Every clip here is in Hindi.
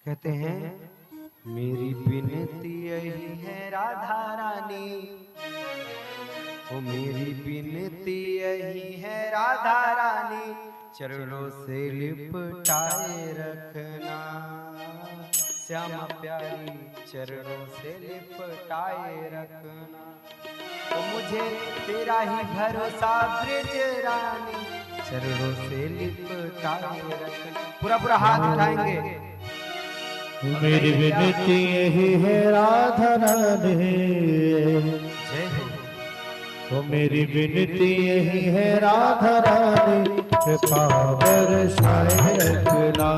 कहते हैं मेरी विनती यही है राधा रानी, ओ मेरी विनती यही है राधा रानी, चरणों से लिपटाए रखना श्यामा प्यारी, चरणों से लिपटाए रखना। तो मुझे तेरा ही भरोसा ब्रज रानी, चरणों से लिपटाए रखना। पूरा पूरा हाथ उठाएंगे। मेरी विनती यही है राधा रानी, जय हो। तो मेरी विनती यही है राधा रानी, कृपा बरसाए रखना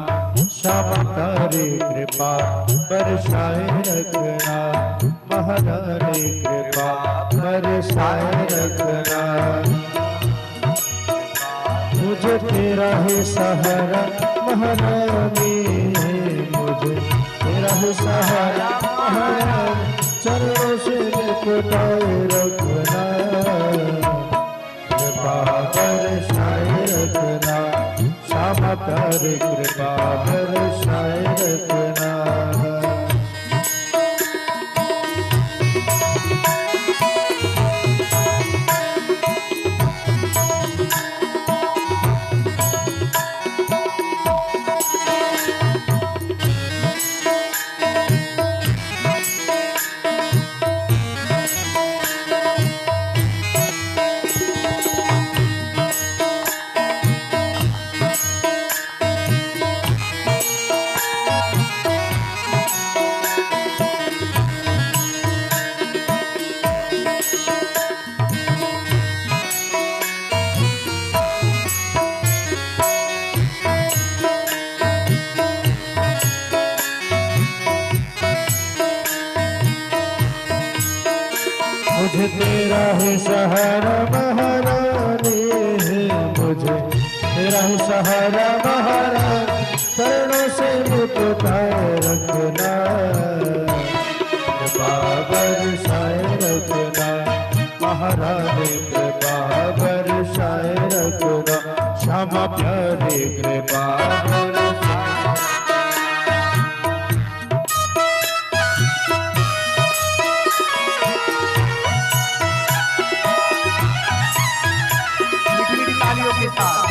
श्यामा प्यारी, कृपा बरसाए रखना महारानी, कृपा बरसाए रखना। मुझे तेरा ही सहारा महारानी, मुझे तेरा ही सहारा महारानी, चरणों से लिपटाए रखना कृपा बरसाए रखना श्यामा प्यारी, कृपा बरसाए रखना। मुझे तेरा ही सहारा महारानी, मुझे तेरा ही सहारा महारानी, चरणों से लिपटाए रखना कृपा बरसाए रखना महारानी, कृपा बरसाए रखना श्यामा प्यारी, कृपा बरसाए। तालियों के साथ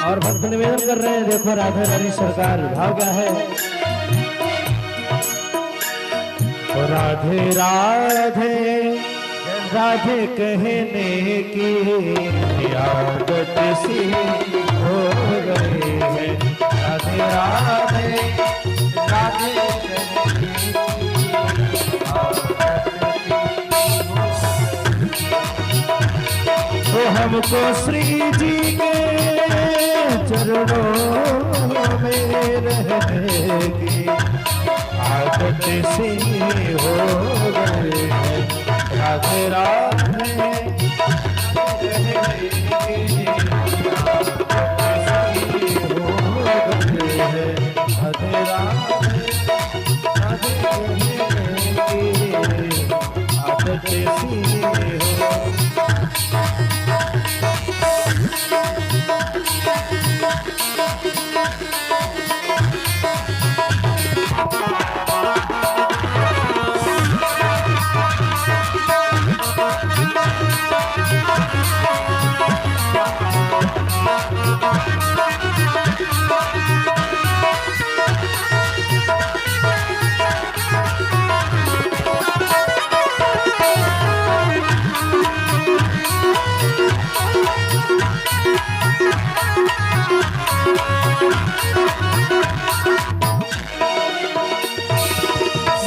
और भक्त निवेदन कर रहे हैं, देखो राधा रानी सरकार भाव क्या है। राधे राधे राधे कहने की आदत सी हो गई है, राधे राधे राधे कहने की आदत तो हमको श्री जी के चरणों में रहने की आदत सी हो गई है, राधे राधे रहने की आदत सी हो गई है, राधे राधे राधे रहने की आदत सी हो।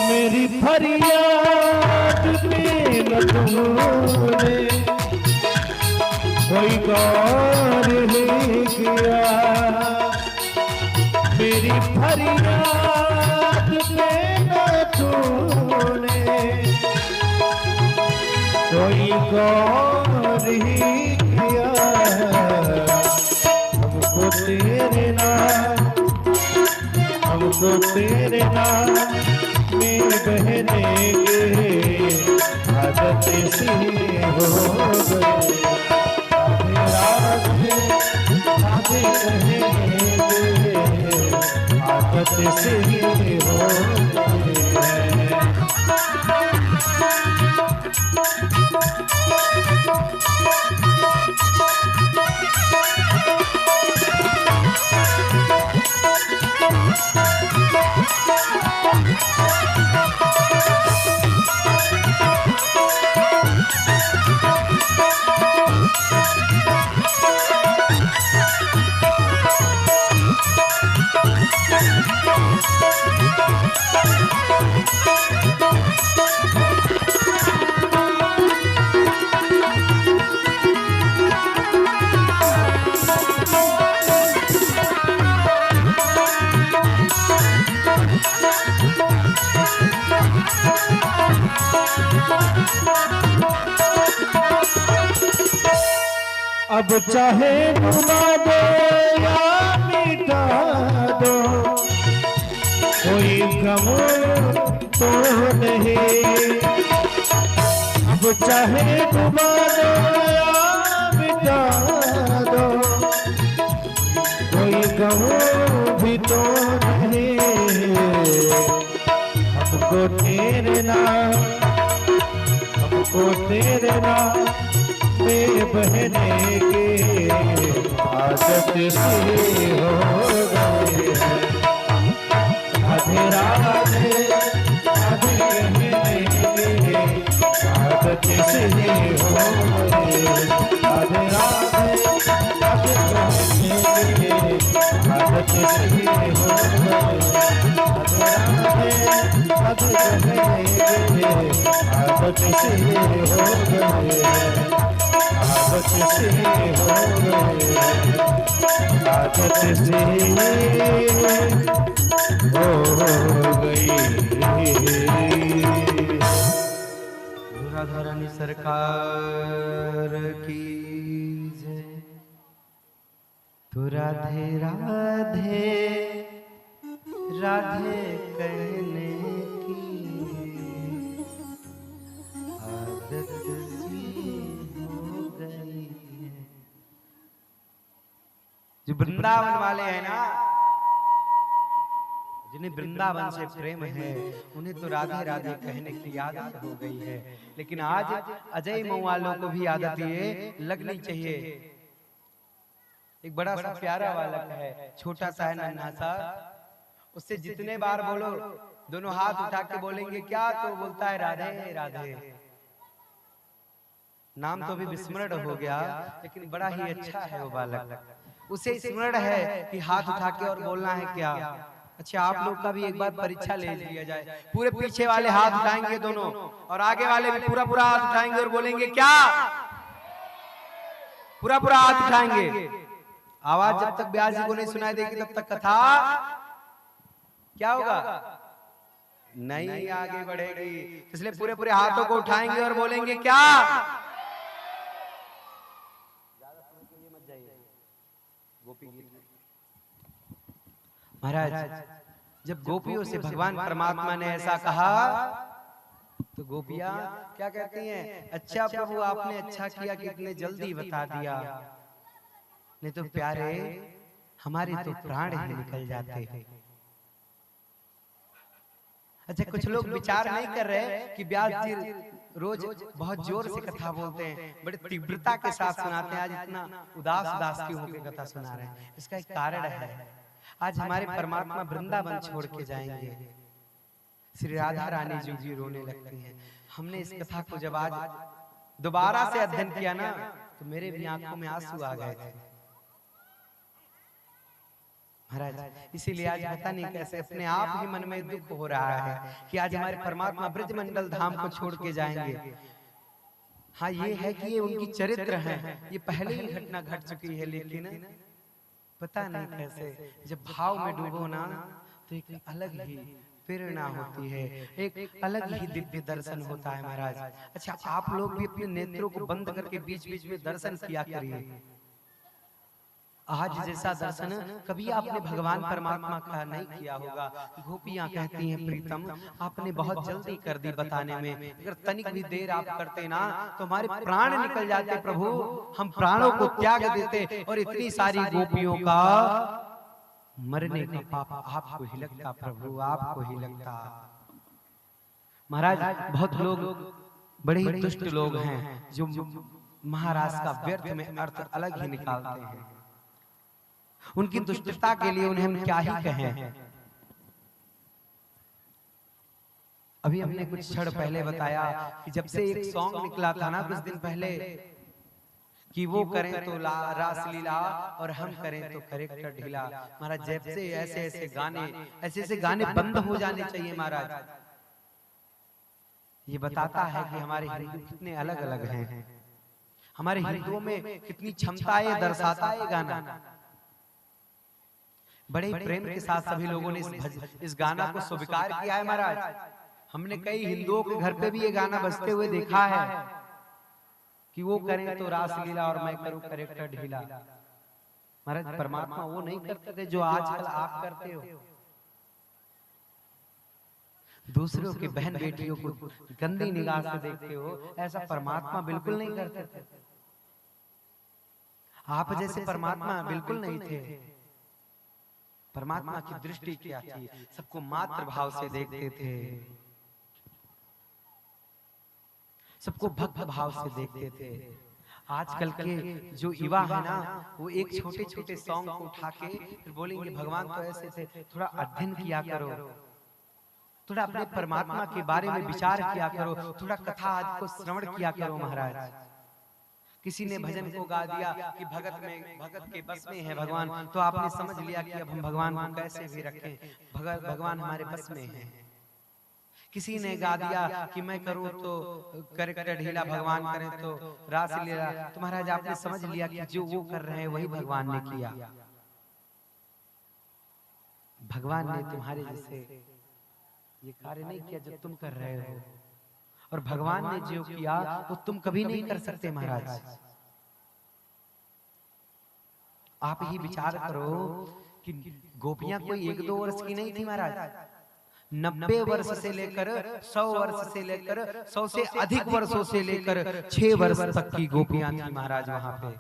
मेरी फरियाद पे न तूने कोई गौर नहीं किया, मेरी फरियाद पे न तूने कोई गौर ही किया। हमको तेरे नाम में बहने के आदत सी हो गई। राधे राधे कहने के आदत सी हो गई। अब चाहे डुबा दो या मिटा दो, कोई गम तो नहीं। अब चाहे डुबा दो या मिटा दो, कोई गम भी तो नहीं। हमको तेरे नाम में बहने के आदत से हो गए हैं। राधे राधे राधे कहने के आदत से हो गए। राधे राधे राधे कहने के आदत से हो गए। राधे राधे कहने के आदत से हो गए। आदत से हो गए। आदत से हो गई। राधा रानी सरकार की जय। तो राधे राधे राधे कहने की आदत जो वृंदावन वाले हैं ना, जिन्हें वृंदावन से प्रेम है, उन्हें तो राधे राधे कहने की आदत हो गई है। लेकिन आज अजय मऊ वालों को भी आदत ये लगनी चाहिए। एक बड़ा सा प्यारा बालक है, छोटा सा है, नन्हा सा। उससे जितने बार बोलो, दोनों हाथ उठा के बोलेंगे क्या, तो बोलता है राधे राधे। नाम तो भी विस्मरण हो गया, लेकिन बड़ा ही अच्छा है वो बालक। उसे स्मरण है कि हाथ उठा के और बोलना है क्या। अच्छा, आप लोग का भी एक बार परीक्षा ले लिया जाए। पूरे पीछे वाले हाथ उठाएंगे दोनों, और आगे वाले भी पूरा पूरा हाथ उठाएंगे और बोलेंगे क्या। पूरा पूरा हाथ उठाएंगे। आवाज जब तक ब्यास जी को नहीं सुनाई देगी तब तक कथा क्या होगा, नहीं आगे बढ़ेगी। इसलिए पूरे पूरे हाथों को उठाएंगे और बोलेंगे क्या। महाराज, जब गोपियों से भगवान परमात्मा ने ऐसा कहा तो गोपियां क्या कहती हैं, अच्छा प्रभु आपने अच्छा किया कि इतने जल्दी बता दिया, नहीं तो प्यारे हमारे तो प्राण ही निकल जाते हैं। अच्छा, कुछ लोग विचार नहीं कर रहे कि व्यास जी रोज बहुत जोर से कथा बोलते हैं, बड़ी तीव्रता के साथ सुनाते हैं, आज इतना उदास उदास क्यों होकर कथा सुना रहे हैं। इसका एक कारण है, आज हमारे परमात्मा वृंदावन छोड़ के जाएंगे। श्री राधा रानी जी भी रोने लगती हैं। हमने इस कथा को जब आज दोबारा से अध्ययन किया ना, तो मेरे भी आंखों में आंसू आ गए थे महाराज। इसीलिए आज पता नहीं कैसे अपने आप ही मन में दुख हो रहा है कि आज हमारे परमात्मा ब्रजमंडल धाम को छोड़ के जाएंगे। हाँ, ये है कि ये उनकी चरित्र है, ये पहले ही घटना घट चुकी है, लेकिन पता नहीं कैसे जब भाव में डूबो ना तो एक अलग ही प्रेरणा होती है, एक अलग ही दिव्य दर्शन होता है महाराज। अच्छा, आप लोग भी अपने नेत्रों को बंद करके बीच बीच में दर्शन किया करिए। आज जैसा दर्शन कभी आपने भगवान परमात्मा का नहीं किया होगा। गोपियां कहती हैं प्रीतम आपने बहुत जल्दी कर दी बताने में, अगर तनिक भी देर आप करते ना तो हमारे प्राण निकल जाते प्रभु, हम प्राणों को त्याग देते और इतनी सारी गोपियों का मरने का पाप आपको ही लगता प्रभु, आपको ही लगता। महाराज बहुत लोग बड़े ही दुष्ट लोग हैं जो महाराज का व्यर्थ में अर्थ अलग ही निकालते हैं। उनकी दुष्टता के लिए उन्हें हम क्या ही कहें। अभी हमने कुछ क्षण पहले बताया कि जब से एक सॉन्ग निकला था ना कुछ दिन पहले कि वो करें तो रास लीला और हम करें तो करेक्टर ढीला। महाराज जब से ऐसे ऐसे गाने बंद हो जाने चाहिए महाराज। ये बताता है कि हमारे हिंदू कितने अलग अलग हैं, हमारे हिंदुओं में कितनी क्षमताएं दर्शाता है गाना। बड़े प्रेम के साथ सभी लोगों ने इस गाना को स्वीकार किया है महाराज। हमने कई हिंदुओं के घर पे भी ये गाना बजते हुए देखा है कि वो करें तो रास लीला और मैं करूं करेक्टर ढीला। महाराज परमात्मा वो नहीं करते थे जो आजकल आप करते हो। दूसरों की बहन बेटियों को गंदी निगाह से देखते हो, ऐसा परमात्मा बिल्कुल नहीं करते थे। आप जैसे परमात्मा बिल्कुल नहीं थे। परमात्मा की दृष्टि क्या थी, सबको मातृ भाव से देखते थे, सबको भक्त भाव से देखते थे। आजकल के जो युवा है ना वो एक छोटे छोटे सॉन्ग को उठा के फिर बोलेंगे भगवान तो ऐसे थे। थोड़ा अध्ययन किया करो, थोड़ा अपने परमात्मा के बारे में विचार किया करो, थोड़ा कथा आदि को श्रवण किया करो महाराज। किसी ने भजन को गा दिया कि भगत के बस में है भगवान, तो आपने समझ लिया कि अब हम भगवान को कैसे भी रखें, भगवान हमारे बस में है। किसी ने गा दिया कि मैं करूं तो करेक्टर ढीला, भगवान करें तो रास लीला, तो महाराज आपने समझ लिया कि जो वो कर रहे हैं वही भगवान ने किया। भगवान ने तुम्हारे जैसे ये कार्य नहीं किया जो तुम कर रहे हो, और भगवान ने जो किया वो तुम कभी नहीं कर सकते महाराज। आप ही विचार करो कि गोपियां कोई 1-2 वर्ष की नहीं थी महाराज, 90 वर्ष से लेकर 100 वर्ष से लेकर 100 से अधिक वर्षों से लेकर 6 वर्ष तक की गोपियां थी महाराज वहां पे।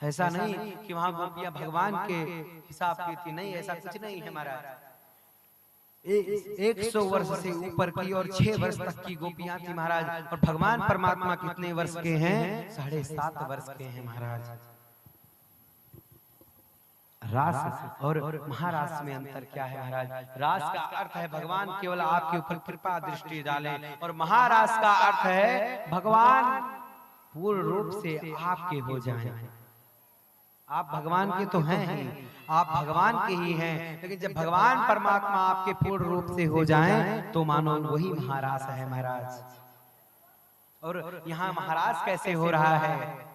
ऐसा नहीं कि वहां गोपियां भगवान के हिसाब की थी, नहीं, ऐसा कुछ नहीं है महाराज। 100 वर्ष से ऊपर की और 6 वर्ष तक की गोपियां थी महाराज। और भगवान परमात्मा कितने वर्ष के हैं? 7.5 वर्ष के हैं महाराज। रास और महारास में अंतर क्या है महाराज? रास का अर्थ है भगवान केवल आपके ऊपर कृपा दृष्टि डालें, और महारास का अर्थ है भगवान पूर्ण रूप से आपके हो जाएं। आप भगवान के तो हैं ही, आप भगवान के ही हैं, लेकिन जब भगवान परमात्मा आपके पूर्ण रूप से हो जाएं तो मानो वही महारास है महाराज। और यहाँ महारास कैसे हो रहा है?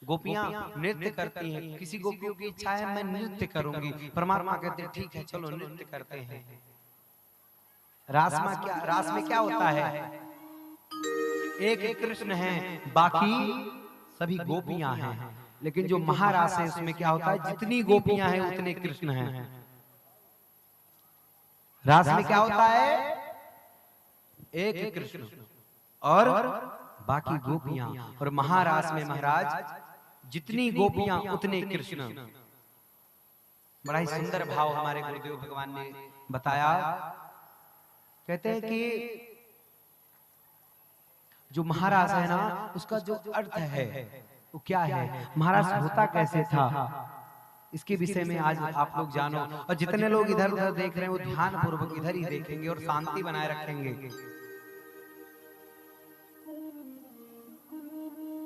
गोपियां नृत्य करती हैं, किसी गोपियों की इच्छा है मैं नृत्य करूंगी, परमात्मा कहते हैं ठीक है चलो नृत्य करते हैं। रास में क्या होता है? एक कृष्ण है, बाकी सभी गोपियां हैं। लेकिन जो महारास है उसमें क्या होता है? जितनी गोपियां हैं उतने कृष्ण हैं। रास में क्या होता है? एक कृष्ण और बाकी गोपियां। और महारास में महाराज जितनी गोपियां उतने कृष्ण। बड़ा ही सुंदर भाव हमारे गुरुदेव भगवान ने बताया। कहते हैं कि जो महारास है ना उसका जो अर्थ है वो क्या है, महाराज होता कैसे था, इसके विषय में आज आप लोग जानो। और जितने लोग इधर उधर देख रहे हैं वो ध्यान पूर्वक इधर ही देखेंगे और शांति बनाए रखेंगे।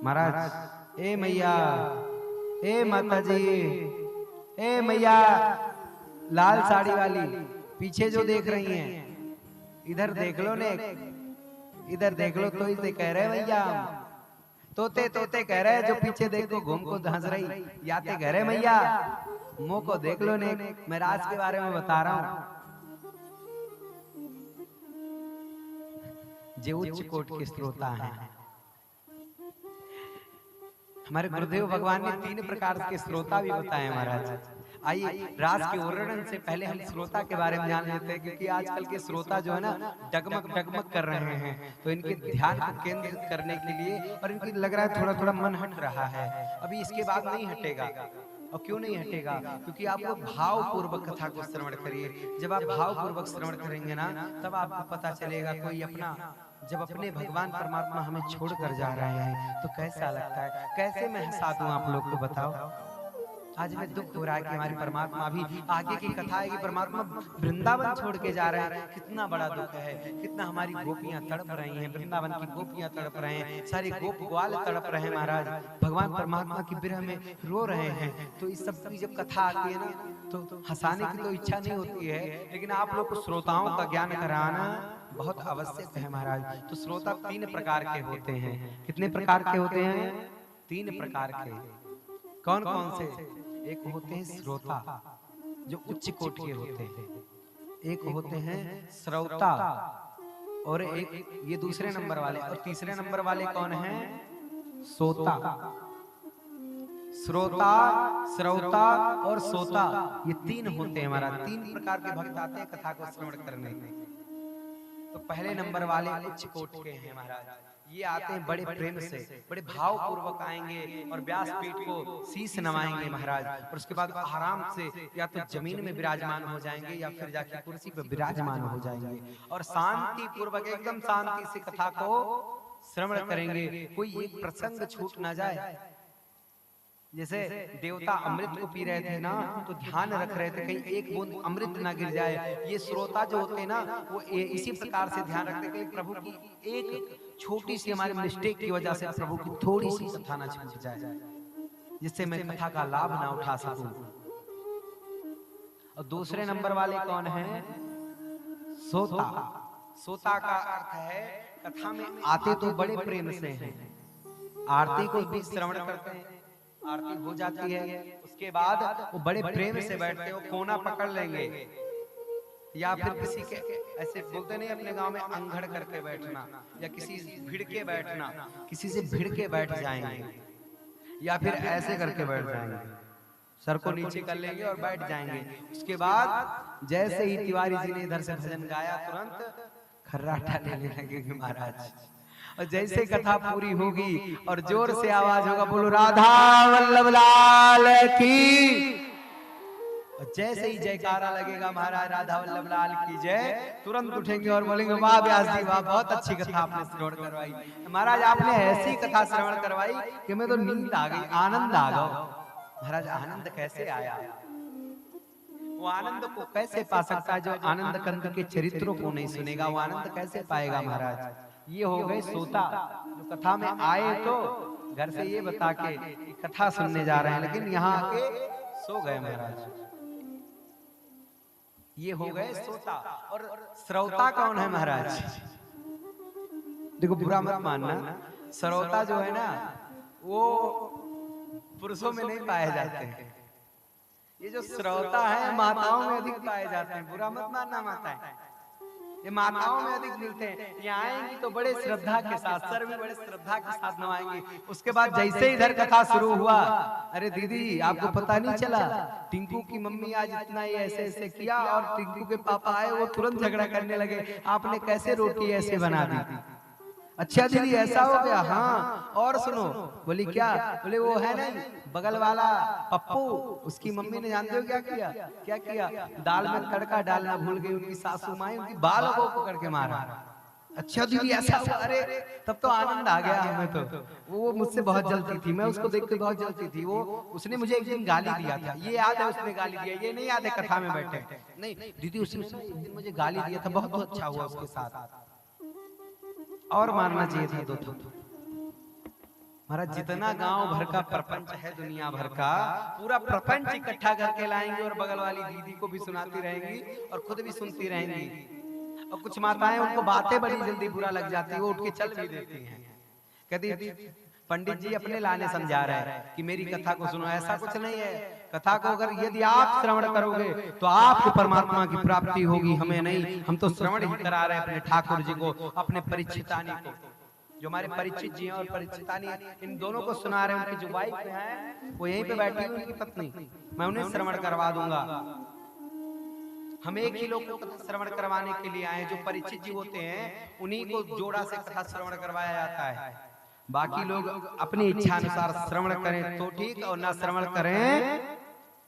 महाराज ए मैया, ए माता जी, ए मैया लाल साड़ी वाली पीछे जो देख रही हैं इधर देख लो ने, इधर देख लो तो इसे कह रहे भैया तोते तोते कह रहे जो पीछे देखो घूम को हंस रही, याते कह रहे मैया मुंह को देख लो ने। मैं राज के बारे में बता रहा हूं। जो उच्च कोट के श्रोता हैं, हमारे गुरुदेव भगवान ने 3 प्रकार के श्रोता भी बताए महाराज। आइए राज के वर्णन से पहले हम श्रोता के बारे में जान लेते हैं, क्योंकि आजकल के श्रोता जो है ना डगमग डगमग कर रहे हैं, तो इनके ध्यान को केंद्रित करने के लिए, और इनकी लग रहा है थोड़ा थोड़ा मन हट रहा है, अभी इसके बाद नहीं हटेगा। और क्यों नहीं हटेगा? क्योंकि आप लोग भाव पूर्वक कथा को श्रवण करिए। जब आप भाव पूर्वक श्रवण करेंगे ना, तब आपको पता चलेगा कोई अपना, जब अपने भगवान परमात्मा हमें छोड़कर जा रहे हैं तो कैसा लगता है। कैसे मैं हंसा दूं आप लोग को, बताओ। आज में दुख हो रहा है कि हमारे परमात्मा अभी आगे की कथा है कि परमात्मा वृंदावन छोड़ के जा रहे हैं। कितना बड़ा दुख है, कितना हमारी गोपियां तड़प रही हैं, वृंदावन की गोपियां तड़प रहे हैं, सारे गोप ग्वाल तड़प रहे हैं महाराज, भगवान परमात्मा की विरह में रो रहे हैं। तो इस सब की जब कथा आती है ना, तो हंसाने की तो इच्छा नहीं होती है, लेकिन आप लोग को श्रोताओं का ज्ञान कराना बहुत आवश्यक है महाराज। तो श्रोता 3 प्रकार के होते हैं। कितने प्रकार के होते हैं? 3 प्रकार के। कौन कौन से? एक होते हैं श्रोता जो उच्च कोट के होते हैं, एक होते हैं श्रोता, और एक ये दूसरे नंबर वाले, और तीसरे नंबर वाले कौन हैं? सोता। श्रोता, श्रोता और सोता, ये 3 होते हैं हमारा। 3 प्रकार के भक्त आते हैं कथा को श्रवण करने में। तो पहले नंबर वाले उच्च कोट के हैं महाराज। ये आते हैं बड़े प्रेम से, बड़े भाव पूर्वक आएंगे और व्यासपीठ को शीश नवाएंगे महाराज, और उसके बाद आराम से या तो जमीन में विराजमान हो जाएंगे या फिर जाके कुर्सी पर विराजमान हो जाएंगे, और शांति पूर्वक एकदम शांति से कथा को श्रवण करेंगे। कोई एक प्रसंग छूट ना जाए। जैसे देवता अमृत को पी रहे थे ना, तो ध्यान रख रहे थे कहीं एक बूंद अमृत ना गिर जाए। ये श्रोता जो होते हैं ना, वो इसी प्रकार से ध्यान रखते हैं कि प्रभु की एक छोटी सी हमारे मिस्टेक की वजह से प्रभु की थोड़ी सी कथा ना छूट जाए, जिससे मैं कथा का लाभ ना उठा सकूं। और दूसरे नंबर वाले कौन है? सोता। सोता का अर्थ है कथा में आते तो बड़े प्रेम से हैं, आरती को भी श्रवण करते हैं, आरती हो जाती है, उसके बाद वो बड़े प्रेम से बैठते हैं, वो कोना पकड़ लेंगे, या फिर किसी के ऐसे बोलते नहीं अपने गांव में अंगड़ करके बैठना, या किसी भिड़ के बैठना, किसी से भिड़ के बैठ जाएंगे, या फिर ऐसे करके बैठ जाएंगे, सर को नीचे कर लेंगे और बैठ जाएंगे। उसके बाद जैसे ही तिवारी जी ने इधर से भजन गाया, तुरंत खर्राटा लेने लगेंगे महाराज। और जैसे कथा पूरी होगी और जोर से आवाज होगा, बोलो राधा वल्लभ लाल की, और जैसे ही जयकारा लगेगा महाराज राधा वल्लभ लाल की जय, तुरंत उठेंगे और बोलेंगे वाह व्यास जी वाह, बहुत अच्छी कथा आपने श्रवण करवाई महाराज, आपने ऐसी कथा श्रवण करवाई कि मैं तो नींद आ गई, आनंद आ गया। महाराज आनंद कैसे आया? वो आनंद को कैसे पा सकता है जो आनंद कंद के चरित्रों को नहीं सुनेगा? वो आनंद कैसे पाएगा महाराज? ये हो गए सोता, जो कथा में आए तो घर से ये बता के कथा सुनने जा रहे हैं, लेकिन यहाँ आके सो गए महाराज। ये हो गए सोता। और श्रोता कौन है महाराज? देखो बुरा मत मानना, श्रोता जो है ना वो पुरुषों में नहीं पाए जाते हैं, ये जो श्रोता है माताओं में अधिक पाए जाते हैं। बुरा मत मानना माताएं, ये माताओं में अधिक मिलते हैं। ये आएंगी तो बड़े श्रद्धा के साथ, सर भी बड़े श्रद्धा के साथ नवाएंगी। उसके बाद जैसे इधर कथा शुरू हुआ, अरे दीदी आपको पता नहीं चला, टिंकू की मम्मी आज इतना ही ऐसे ऐसे किया, और टिंकू के पापा आए वो तुरंत झगड़ा करने लगे, आपने कैसे रोटी ऐसे बना दी? अच्छा दीदी ऐसा हो गया? हाँ और सुनो। बोली क्या? बोले वो है ना बगल वाला पप्पू, उसकी मम्मी ने जानते हो क्या किया? क्या किया? दाल में तड़का डालना भूल गई उनकी सासू माई, उनकी बालों को पकड़ के मारा। अच्छा दीदी ऐसा हुआ? अरे तब तो आनंद आ गया हमें। तो वो मुझसे बहुत जलती थी, मैं उसको देख के बहुत जलती थी। वो उसने मुझे एक दिन गाली दिया था, ये याद है? उसने गाली दिया, ये नहीं याद है कथा में बैठे? नहीं दीदी उसने एक दिन मुझे गाली दिया था, बहुत अच्छा हुआ उसके साथ, और मारना चाहिए था दो। महाराज जितना गांव भर का प्रपंच है, दुनिया भर का पूरा प्रपंच इकट्ठा करके लाएंगे, और बगल वाली दीदी को भी सुनाती रहेंगी और खुद भी सुनती रहेंगी। और कुछ माताएं उनको बातें बड़ी जल्दी बुरा लग जाती है, वो उठ के चल भी देती हैं, कहती पंडित जी अपने लाने समझा रहे हैं कि मेरी कथा को सुनो, ऐसा कुछ नहीं है। कथा को अगर यदि आप श्रवण करोगे तो आपको परमात्मा की प्राप्ति होगी, हमें नहीं। हम तो श्रवण ही करा रहे हैं अपने ठाकुर जी को, अपने परिचितानी को। जो हमारे परिचित जी हैं और परिचितानी, इन दोनों को सुना रहे हैं। उनकी जो वाइफ है वो यहीं पे बैठी है, उनकी पत्नी, मैं उन्हें श्रवण करवा दूंगा। हम एक ही लोग को कथा श्रवण करवाने के लिए आए। जो परिचित जी होते हैं उन्हीं को जोड़ा से कथा श्रवण करवाया जाता है। बाकी लोग अपनी इच्छा अनुसार श्रवण करें तो ठीक, और ना श्रवण करें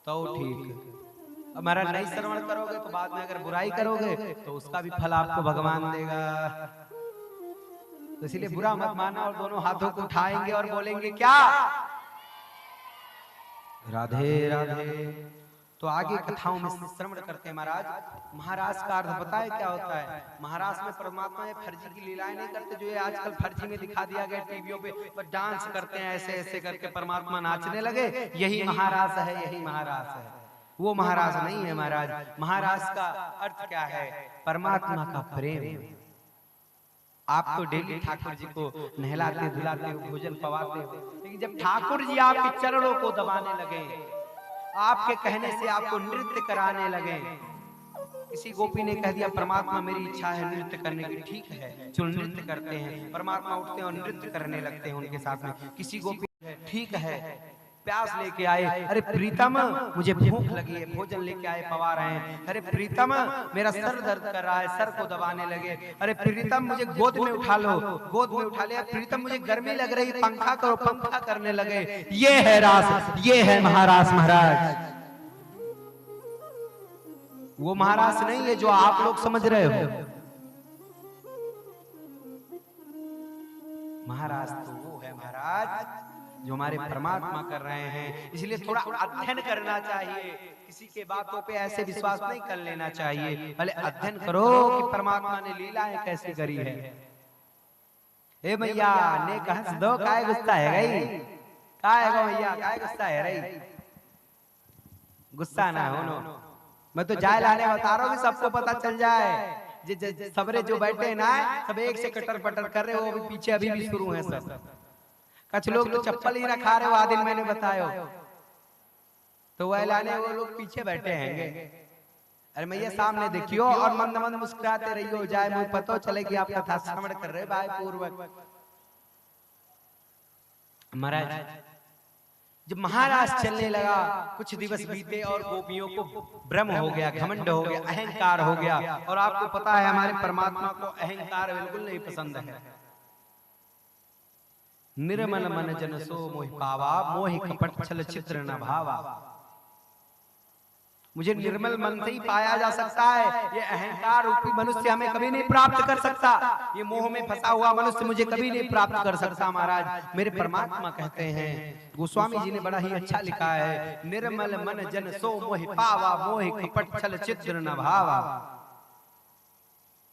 तो ठीक। अब महाराज नहीं श्रवण करोगे तो बाद में अगर बुराई करोगे तो उसका भी फल आपको भगवान देगा। तो इसलिए बुरा मत माना और दोनों हाथों को उठाएंगे और बोलेंगे क्या? राधे राधे। तो आगे कथाओं में श्रवण करते हैं महाराज। महाराज का अर्थ पता है क्या होता है? महाराज में परमात्मा ये फर्जी की लीलाएं नहीं करते जो ये आजकल फर्जी में दिखा दिया गया टीवियों पे, पर डांस करते हैं ऐसे ऐसे करके परमात्मा नाचने लगे, यही महाराज है, यही महाराज है। वो महाराज नहीं है महाराज। महाराज का अर्थ क्या है? परमात्मा का प्रेम। आप तो डेली ठाकुर जी को नहलाते धुलाते हो, भोजन पवाते हो, लेकिन जब ठाकुर जी आपके चरणों को दबाने लगे, आपके कहने से आपको नृत्य कराने लगे। किसी गोपी ने कह दिया परमात्मा मेरी इच्छा है नृत्य करने की, ठीक है चलो नृत्य करते हैं। परमात्मा उठते हैं और नृत्य करने लगते हैं उनके साथ में। किसी गोपी ठीक है प्यास लेके आए, अरे प्रीतम मुझे भूख लगी है, भोजन लेके आए पवा रहे हैं। अरे प्रीतम मेरा सर दर्द कर रहा है, सर को दबाने लगे। अरे प्रीतम मुझे गोद में उठा लो, गोद में उठा लिया। प्रीतम मुझे गर्मी लग रही, पंखा करो, पंखा करने लगे। ये है रास, ये है महाराज। महाराज वो महाराज नहीं है जो आप लोग समझ रहे हो। महाराज तो वो है महाराज जो हमारे परमात्मा कर रहे हैं। इसलिए थोड़ा अध्ययन करना चाहिए, किसी के बातों पे ऐसे विश्वास नहीं कर लेना चाहिए। पहले अध्ययन करो कि परमात्मा ने लीलाएं कैसे करी है। हे भैया ने कहा दो काय गुस्सा है गई, काय गो भैया काय गुस्सा है रही, गुस्सा ना हो नो। मैं तो जाए लाने बता रहा हूँ कि सबको पता चल जाए। सबरे जो बैठे हैं ना सब एक से कटर पटर कर रहे हो, वो भी पीछे अभी भी शुरू है सब। कुछ लोग तो चप्पल ही रखा रहे हो, आदिल मैंने बताया तो वह लाने वो लोग पीछे बैठे हैं। अरे मैया सामने देखियो और मंद मंद मुस्कुराते रहियो, जाए मुझे पता चले कि आप कथा श्रवण कर रहे भाई पूर्वक। महाराज जब महाराज चलने लगा, कुछ दिवस बीते और गोपियों को भ्रम हो गया, घमंड हो गया, अहंकार हो गया। और आपको पता है हमारे परमात्मा को अहंकार बिल्कुल नहीं पसंद है। निर्मल मन जन सो मोहि पावा, मोहि कपट छल चित्र न भावा। मुझे निर्मल मन से ही पाया जा सकता है। ये अहंकार रूपी मनुष्य हमें कभी नहीं प्राप्त कर सकता। ये मोह में फंसा हुआ मनुष्य मुझे कभी नहीं प्राप्त कर सकता। महाराज मेरे परमात्मा कहते हैं, गोस्वामी जी ने बड़ा ही अच्छा लिखा है, निर्मल मन जन सो मोहि पावा, मोहि कपट छल चित्र न भावा।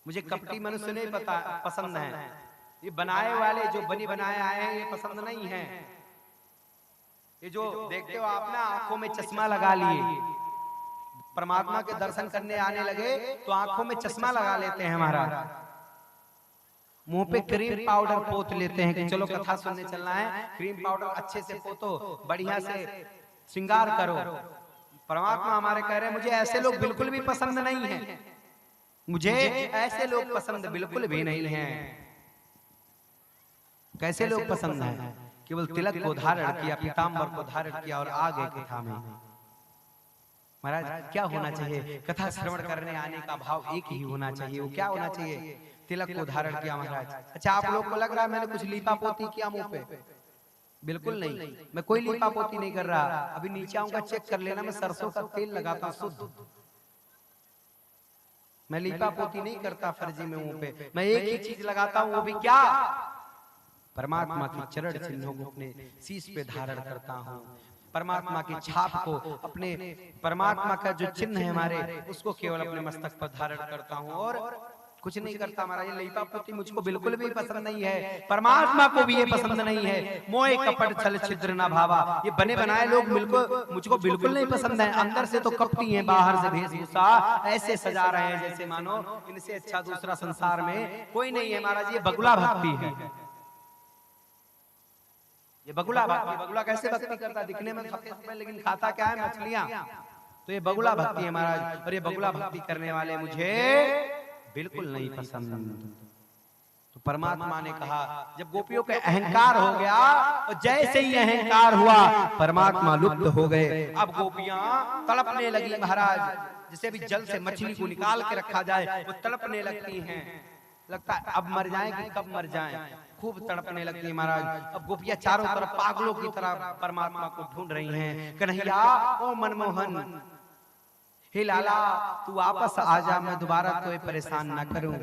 मुझे कपटी मनुष्य नहीं पसंद है। ये बनाए वाले जो बनी बनाए आए हैं ये पसंद नहीं है। ये जो देखते हो आप ना आंखों में चश्मा लगा लिए, परमात्मा के दर्शन करने आने लगे तो आंखों में चश्मा लगा लेते हैं महाराज। मुंह पे क्रीम पाउडर पोत लेते हैं कि चलो कथा सुनने चलना है, क्रीम पाउडर अच्छे से पोतो, बढ़िया से श्रृंगार करो। परमात्मा हमारे कह रहे हैं मुझे ऐसे लोग बिल्कुल भी पसंद नहीं है, मुझे ऐसे लोग पसंद बिल्कुल भी नहीं है। कैसे लोग पसंद हैं? केवल तिलक को धारण किया, पीतांबर को धारण किया और आगे कथा में। महाराज क्या होना चाहिए? कथा श्रवण करने आने का भाव एक ही होना चाहिए। वो क्या होना चाहिए? तिलक को धारण किया महाराज। अच्छा आप लोग को लग रहा है मैंने कुछ लीपा पोती किया मुंह पे? बिल्कुल नहीं, मैं कोई लीपा पोती नहीं कर रहा। अभी नीचे आऊंगा चेक कर लेना, मैं सरसों का तेल लगाता हूँ शुद्ध। मैं लीपा पोती नहीं करता फर्जी में मुंह पे। मैं एक ही चीज लगाता हूँ, वो भी क्या? परमात्मा की चरण चिन्हों को अपने शीश पे धारण करता हूँ। परमात्मा की छाप को, अपने परमात्मा का जो चिन्ह है हमारे, उसको केवल अपने मस्तक पर धारण करता हूँ और कुछ नहीं करता। महाराज ये लीपा पोती मुझको बिल्कुल भी पसंद नहीं है, परमात्मा को भी ये पसंद नहीं है। मोह कपट छल छिद्र न भावा, ये बने बनाए लोग मुझको बिल्कुल नहीं पसंद है। अंदर से तो कपटी हैं, बाहर से वेशभूषा ऐसे सजा रहे हैं जैसे मानो इनसे अच्छा दूसरा संसार में कोई नहीं है। महाराज ये बगुला भक्ति है। ये बगुला भक्ति। बगुला कैसे भक्ति करता, दिखने में सफेद लेकिन खाता क्या है, मछलियां। तो ये बगुला भक्ति है महाराज। और ये बगुला भक्ति करने वाले मुझे बिल्कुल नहीं पसंद। तो परमात्मा ने कहा, जब गोपियों के अहंकार हो गया और जैसे ही अहंकार हुआ परमात्मा लुप्त हो गए। अब गोपियां तड़पने लगी महाराज, जैसे भी जल से मछली को निकाल के रखा जाए वो तड़पने लगती हैं। लगता है अब मर जाएं कि कब मर जाएं, खूब तड़पने लगती है महाराज। अब गोपियां चारों तरफ पागलों की तरह परमात्मा को ढूंढ रही हैं। कन्हैया ओ मनमोहन, हे लाला तू वापस आ जा, मैं दोबारा कोई परेशान ना करूं।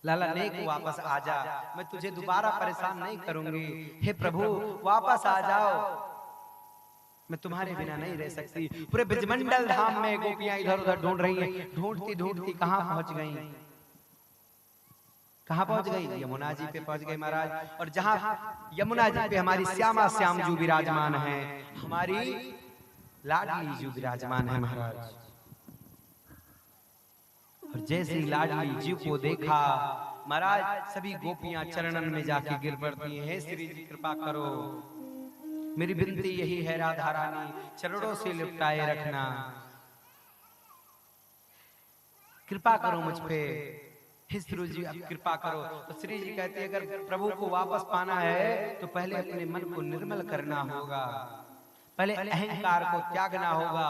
लाला नेक वापस आ जा, मैं तुझे दोबारा परेशान नहीं करूंगी। हे प्रभु वापस आ जाओ, मैं तुम्हारे बिना नहीं रह सकती। पूरे ब्रजमंडल धाम में गोपियां इधर उधर ढूंढ रही हैं। ढूंढती ढूंढती कहां पहुंच गई, कहां पहुंच गई? यमुना जी पे पहुंच गई महाराज। और जहां यमुना जी पे हमारी श्यामा श्याम जी विराजमान है, हमारी लाडली जी विराजमान है महाराज। और जैसे ही लाडली जी को देखा महाराज, सभी गोपियां चरणन में जाके गिर पड़ती हैं। हे श्री जी कृपा करो, मेरी विनती यही है राधा रानी, चरणों से लिपटाए रखना, कृपा करो मुझ पे। हे श्री जी अब कृपा करो। तो श्री जी कहते हैं, अगर प्रभु को वापस पाना है तो पहले अपने मन को निर्मल करना होगा, पहले अहंकार को त्यागना होगा।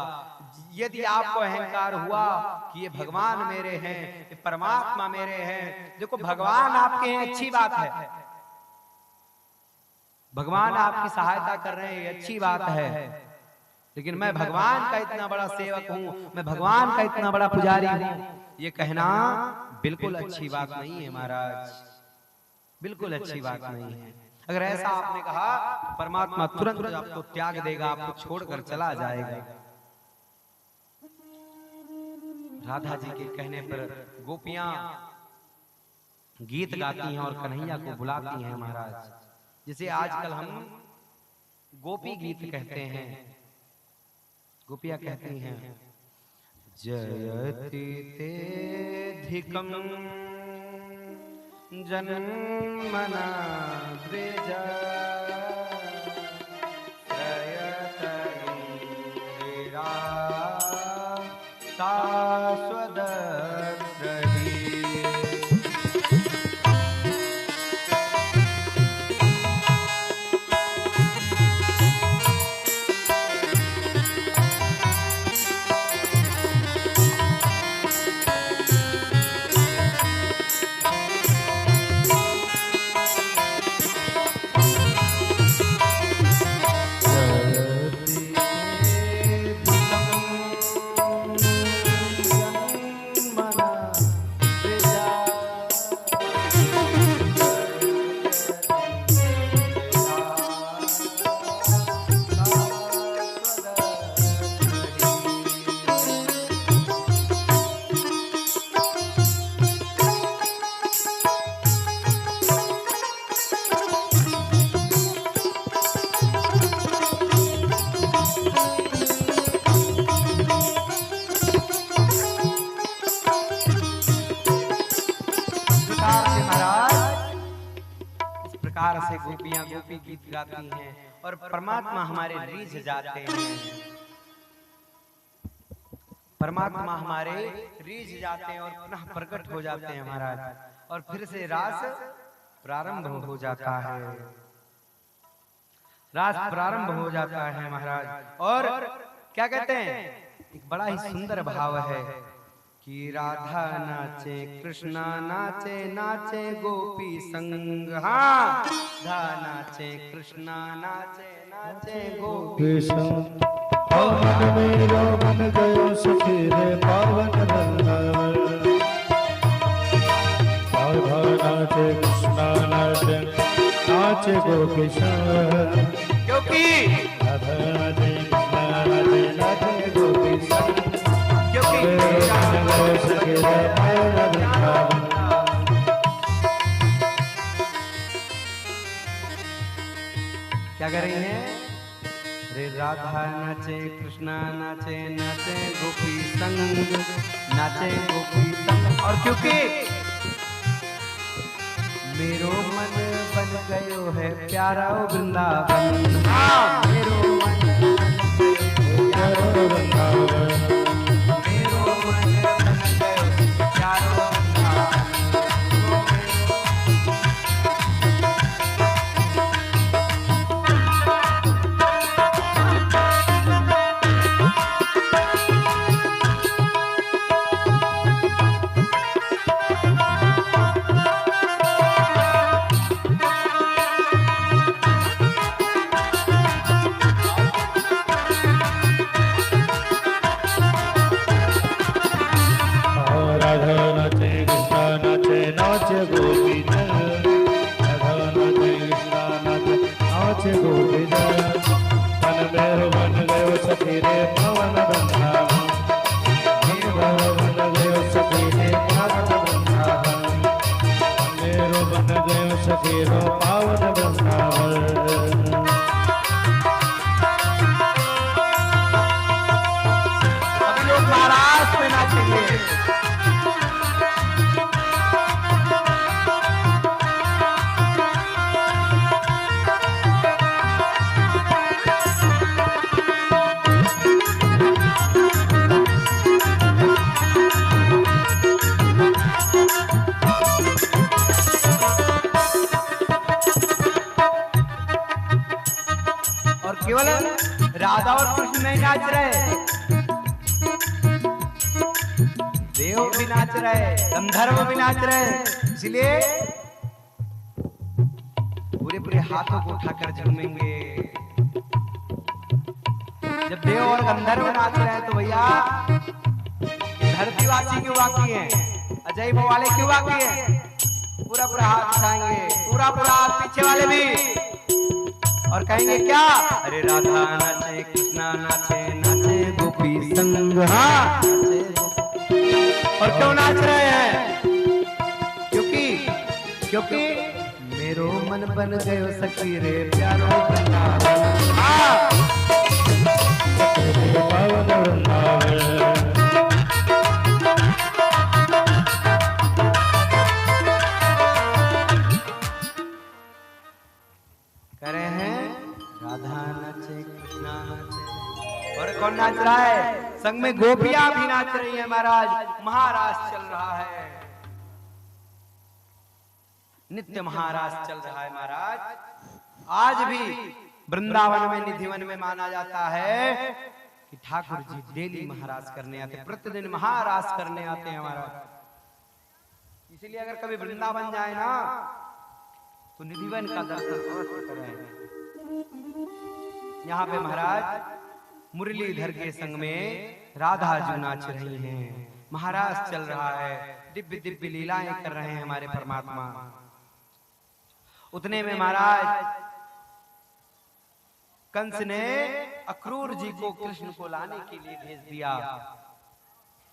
यदि आपको अहंकार हुआ कि ये भगवान मेरे हैं, ये परमात्मा मेरे हैं, देखो भगवान आपके हैं अच्छी बात है, भगवान आपकी सहायता कर रहे हैं ये अच्छी बात है, लेकिन मैं भगवान का इतना बड़ा सेवक हूं, मैं भगवान का इतना बड़ा पुजारी हूं, ये कहना बिल्कुल अच्छी बात नहीं है महाराज, बिल्कुल अच्छी बात नहीं है। अगर ऐसा आपने कहा तो परमात्मा तुरंत आपको त्याग देगा, आपको छोड़कर चला जाएगा। राधा जी के कहने पर गोपियां गीत गाती हैं और कन्हैया को बुलाती हैं महाराज। जिसे आजकल हम गोपी गीत कहते हैं। गोपियां कहती हैं, जयति तेधिकम जन्मना ब्रजा त्रयतरीरा शाश्वतद्रवी। से गोपियां गोपी गीत गाती हैं और परमात्मा हमारे रीझ जाते हैं, परमात्मा हमारे रीझ जाते हैं और पुनः प्रकट हो जाते हैं महाराज। और फिर से रास प्रारंभ हो जाता है, रास प्रारंभ हो जाता है महाराज। और क्या कहते हैं, एक बड़ा ही सुंदर भाव है कि राधा नाचे कृष्णा नाचे, नाचे गोपी संग। हाँ, राधा नाचे कृष्णा नाचे, नाचे गोपी संग। पवन मेरो मन गयो सखी रे पावन रंगवर। राधा नाचे कृष्णा नाचे, नाचे गोपी संग। क्योंकि राधा नाचे कृष्णा नाचे, नाचे गोपी संग। क्या कर रही हैं? रे राधा नाचे कृष्णा नाचे, नाचे गोपी संग, नाचे गोपी संग। और क्योंकि मेरो मन बन गयो है प्यारा वृंदावन। हाँ मेरो मन प्यारा वृंदावन। मेरो मन बन गयो प्यारा वृंदावन। केवल राधा और कृष्ण नहीं नाच रहे, देव भी नाच रहे, गंधर्व भी नाच रहे। इसलिए पूरे पूरे हाथों को उठाकर झूमेंगे। जब देव और गंधर्व नाच रहे हैं तो भैया धरतीवासी क्यों बाकी हैं, अजय वाले क्यों बाकी हैं? पूरा पूरा हाथ उठाएंगे, पूरा पूरा हाथ पीछे वाले भी, और कहेंगे क्या? अरे राधा नाचे कृष्णा नाचे, नाचे गोपी संग। हाँ नाचे गोपी। और क्यों नाच रहे हैं? क्योंकि मेरो मन बन गयो सखी रे प्यारो वृंदावन। हाँ पावन वृंदावन। करे हैं राधा नाचे कृष्णा नाचे, और कौन नाच रहा है? संग में गोपियां भी नाच रही हैं महाराज। महाराज चल रहा है, नित्य महाराज चल रहा है महाराज। आज भी वृंदावन में निधिवन में माना जाता है कि ठाकुर जी डेली महाराज करने आते हैं, प्रतिदिन महाराज करने आते हैं महाराज। इसलिए अगर कभी वृंदावन जाए ना तो निधिवन का दर्शन अवश्य करें। यहाँ पे महाराज मुरलीधर के संग में राधा जी नाच रही हैं, महाराज चल रहा है, दिव्य दिव्य लीलाएं कर रहे हैं हमारे परमात्मा। उतने में महाराज कंस ने अक्रूर जी को कृष्ण को लाने के लिए भेज दिया।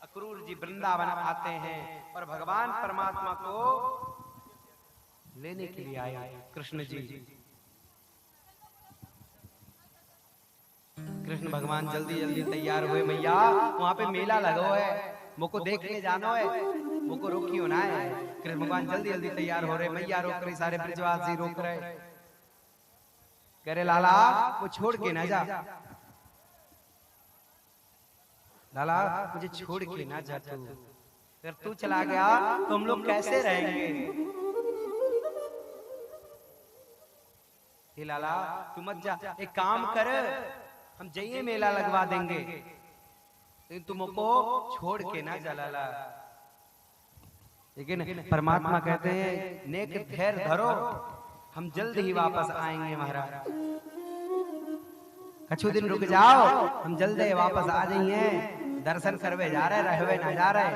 अक्रूर जी वृंदावन आते हैं और भगवान परमात्मा को लेने के लिए आए कृष्ण जी। कृष्ण भगवान जल्दी जल्दी तैयार हुए, मैया वहां पे मेला लगो है, मुझको देखने जाना है, मुझको रोकियो ना है। कृष्ण भगवान जल्दी जल्दी तैयार हो रहे, मैया रोक रही, सारे ब्रजवासी रोक रहे। कह रहे लाला वो छोड़ के ना जा, लाला मुझे छोड़ के ना जा तू, अगर तू चला गया तो हम लोग कैसे रहेंगे? लाला तू मत जा, एक काम कर, हम जाइए मेला लगवा देंगे, लेकिन तुमको छोड़ के ना जा लाला। लेकिन परमात्मा कहते हैं नेक धैर्य धरो, हम जल्द ही वापस आएंगे महाराज, कछु दिन रुक जाओ, हम जल्द ही वापस आ जाइए, दर्शन करवे जा रहे, रहवे ना जा रहे।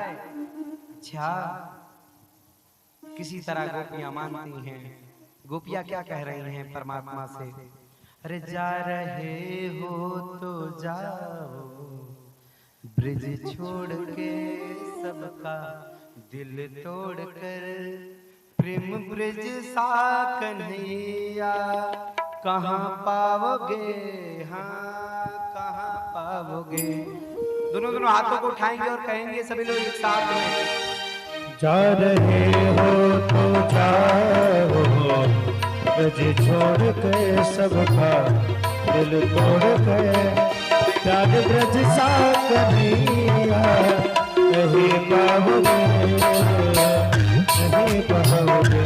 अच्छा किसी तरह गोपियां मानती हैं। गोपियां क्या कह रही हैं परमात्मा से? अरे जा रहे हो तो जाओ, ब्रिज छोड़ के सबका दिल तोड़ कर, प्रेम ब्रिज सा कन्हैया कहाँ पाओगे, हाँ कहाँ पाओगे। दोनों हाथों को उठाएंगे और कहेंगे सभी लोग एक साथ में, जा रहे हो तो जाओ, ब्रज छोड़ के सबका दिल तोड़ के प्यार ब्रज सा कन्हैया नहीं पाओगे नहीं पाओगे।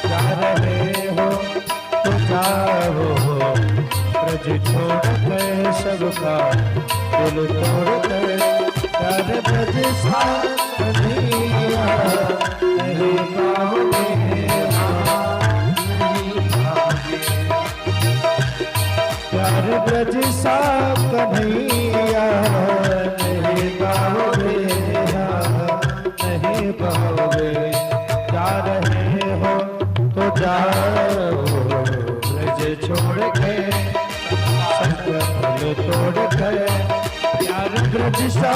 जा रहे हो तो जाओ ब्रज छोड़ के सबका दिल तोड़ के प्यार ब्रज सा कन्हैया नहीं पाओगे। प्यार ब्रज सा कन्हैया नहीं पाओगे नहीं पाओगे। जा रहे हो तो जाओ ब्रज छोड़ के सबका दिल तोड़ के प्यार ब्रज सा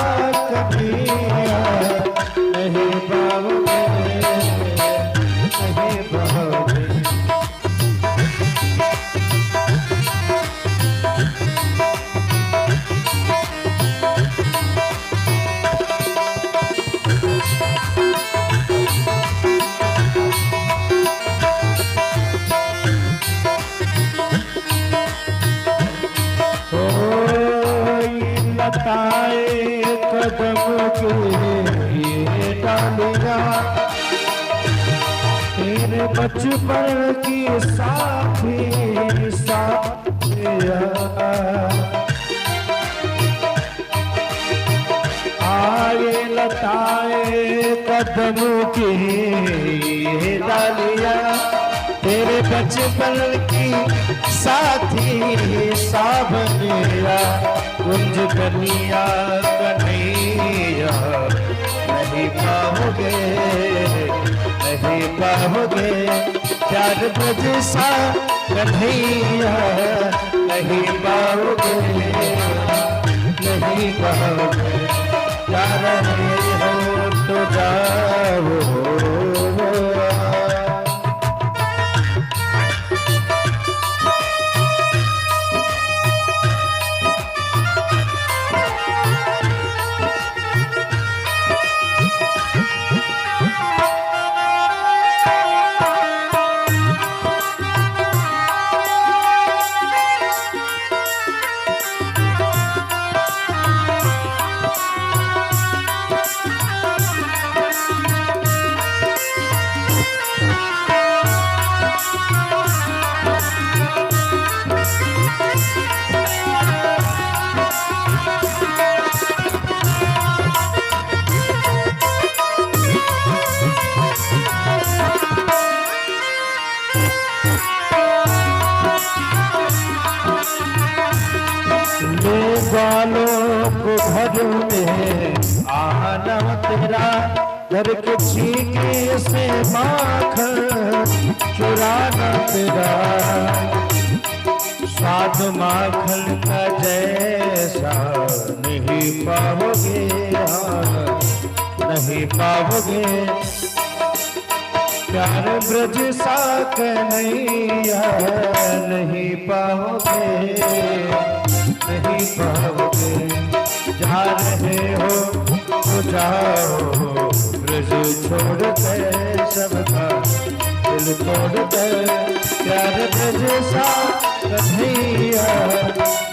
कन्हैया नहीं पाओगे नहीं पाओगे। कदम के ये डालिया तेरे बचपन की साथी साथिया आए लताए कदम की ये डालिया तेरे बचपन की साथी सावनिया कुंज कन्या कन्हैया नहीं पाओगे नहीं पाओगे। प्यार ब्रज सा कन्हैया नहीं पाओगे नहीं पाओगे। जा रहे हो तो जाओ वालों को घर में आना तेरा घर के छीके से माखन चुराना तेरा स्वाद माखन का जैसा नहीं पाओगे नहीं पाओगे। प्यार ब्रज सा कन्हैया नहीं पाओगे नहीं पाओगे। जा रहे हो तो जाओ ब्रज छोड़ के सबका दिल तोड़ के प्यार ब्रज सा कन्हैया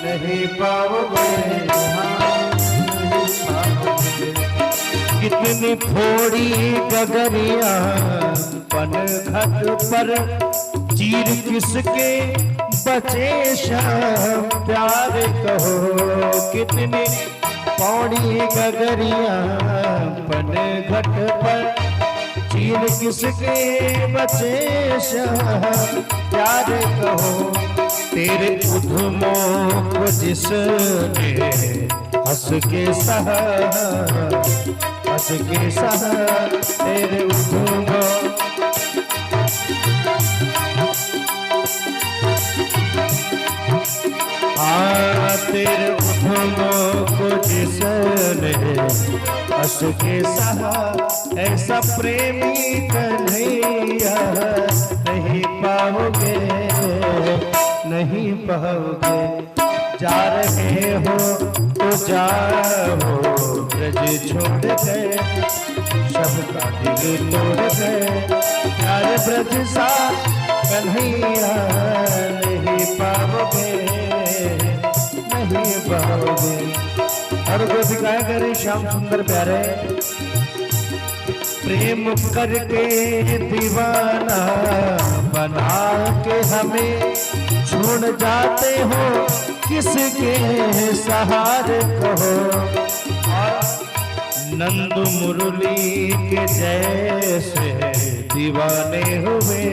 नहीं पाओगे नहीं पाओगे। कितनी थोड़ी गगरिया पन घट पर चीर किसके बचे श्याम प्यार कहो। कितनी पौड़ी गगरिया पन घट पर चीर किसके बचे श्याम प्यार कहो। तेरे उद्यमों को जिसने हंस के सहा हंस के सहा तेरे उद्यमों तेरे उद्यमों को जिसने हंस के सहा ऐसा प्रेमी कन्हैया नहीं पाओगे नहीं पाओगे। जा रहे हो तो जाओ ब्रज छोड़ गए सबका दिल तोड़ गए। प्यार ब्रज सा कन्हैया नहीं पाओगे, नहीं पाओगे। और गोपिकाएं कह रही श्याम सुंदर प्यारे, प्रेम करके दीवाना बना के हमें छोड़ जाते हो, किसके सहारे कहो। नंद मुरली के जैसे दीवाने हुए,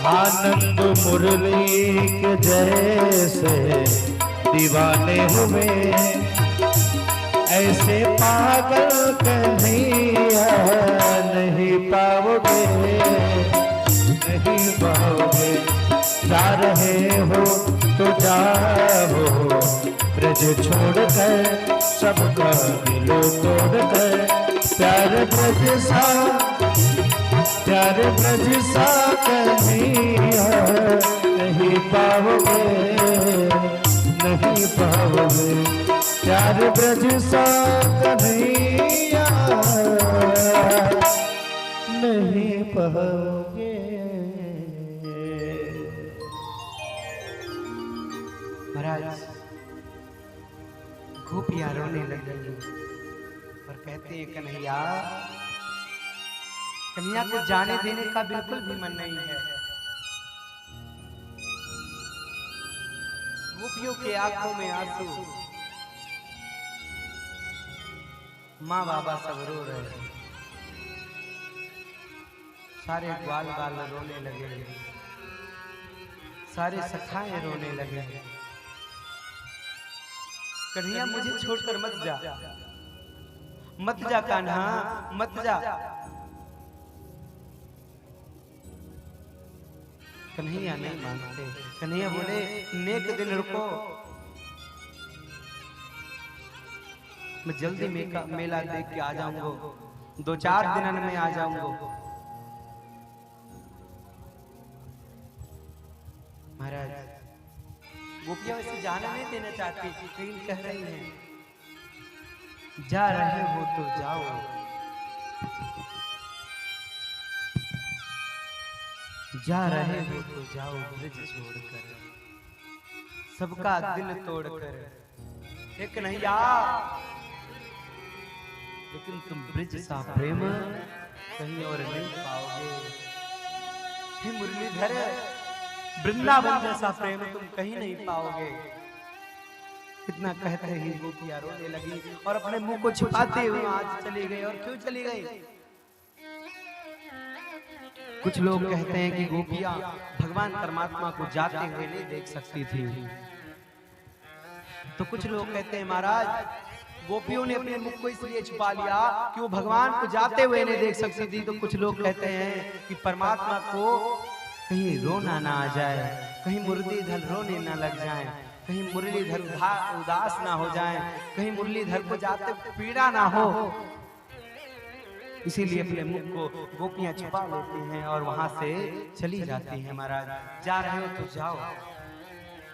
आनंद मुरली के जैसे दीवाने हुए, ऐसे पागल कन्हैया नहीं पाओगे, नहीं पाओगे। जा रहे हो तो जाओ ब्रज छोड़कर, सबका दिलो तोड़कर। प्यार ब्रज सा, प्यार ब्रज सा कन्हैया नहीं पाओगे, नहीं पाओगे। प्यार ब्रज सा कन्हैया नहीं पाओगे। महाराज गोपियां रोने लग गई और कहते हैं कन्हैया, कन्हैया को जाने देने का बिल्कुल भी मन नहीं है। गोपियों के आंखों में आंसू, माँ बाबा सब रो रहे हैं, सारे ग्वाल बाल रोने लगे, सारे सखाएं रोने लगे। कन्हैया मुझे छोड़कर मत जा, मत जा कान्हा, मत जा। कन्हैया नहीं मानते। कन्हैया बोले नेक दिन रुको, मैं जल्दी मेला देख के आ जाऊंगा, 2-4 दिन में आ जाऊंगा। महाराज गोपियां वैसे जाना नहीं देना चाहती, लेकिन कह रही हैं जा रहे हो तो जाओ, जा रहे हो तो जाओ ब्रज छोड़कर, सबका दिल तोड़कर। एक कन्हैया, लेकिन तुम ब्रज सा प्रेम कहीं और नहीं पाओगे। हे मुरलीधर, वृंदावन जैसा प्रेम तुम कहीं नहीं पाओगे। इतना कहते ही गोपियां रोने लगी और अपने मुंह को छुपाते हुए आज चली गई। और क्यों चली गई? कुछ लोग कहते हैं कि गोपियां भगवान परमात्मा को जाते हुए नहीं देख सकती थी, तो कुछ लोग कहते हैं महाराज गोपियों ने अपने मुख को इसलिए छुपा लिया कि वो भगवान को जाते हुए नहीं देख सकती थी। तो कुछ लोग कहते हैं कि परमात्मा को कहीं रोना ना आ जाए, कहीं मुरलीधर रोने ना लग जाए, कहीं मुरलीधर उदास ना हो जाए, कहीं मुरलीधर को जाते पीड़ा ना हो, इसीलिए अपने मुख को गोपियां छुपा लेती हैं और वहां से चली जाती हैं। महाराज जा रहे हो तो जाओ,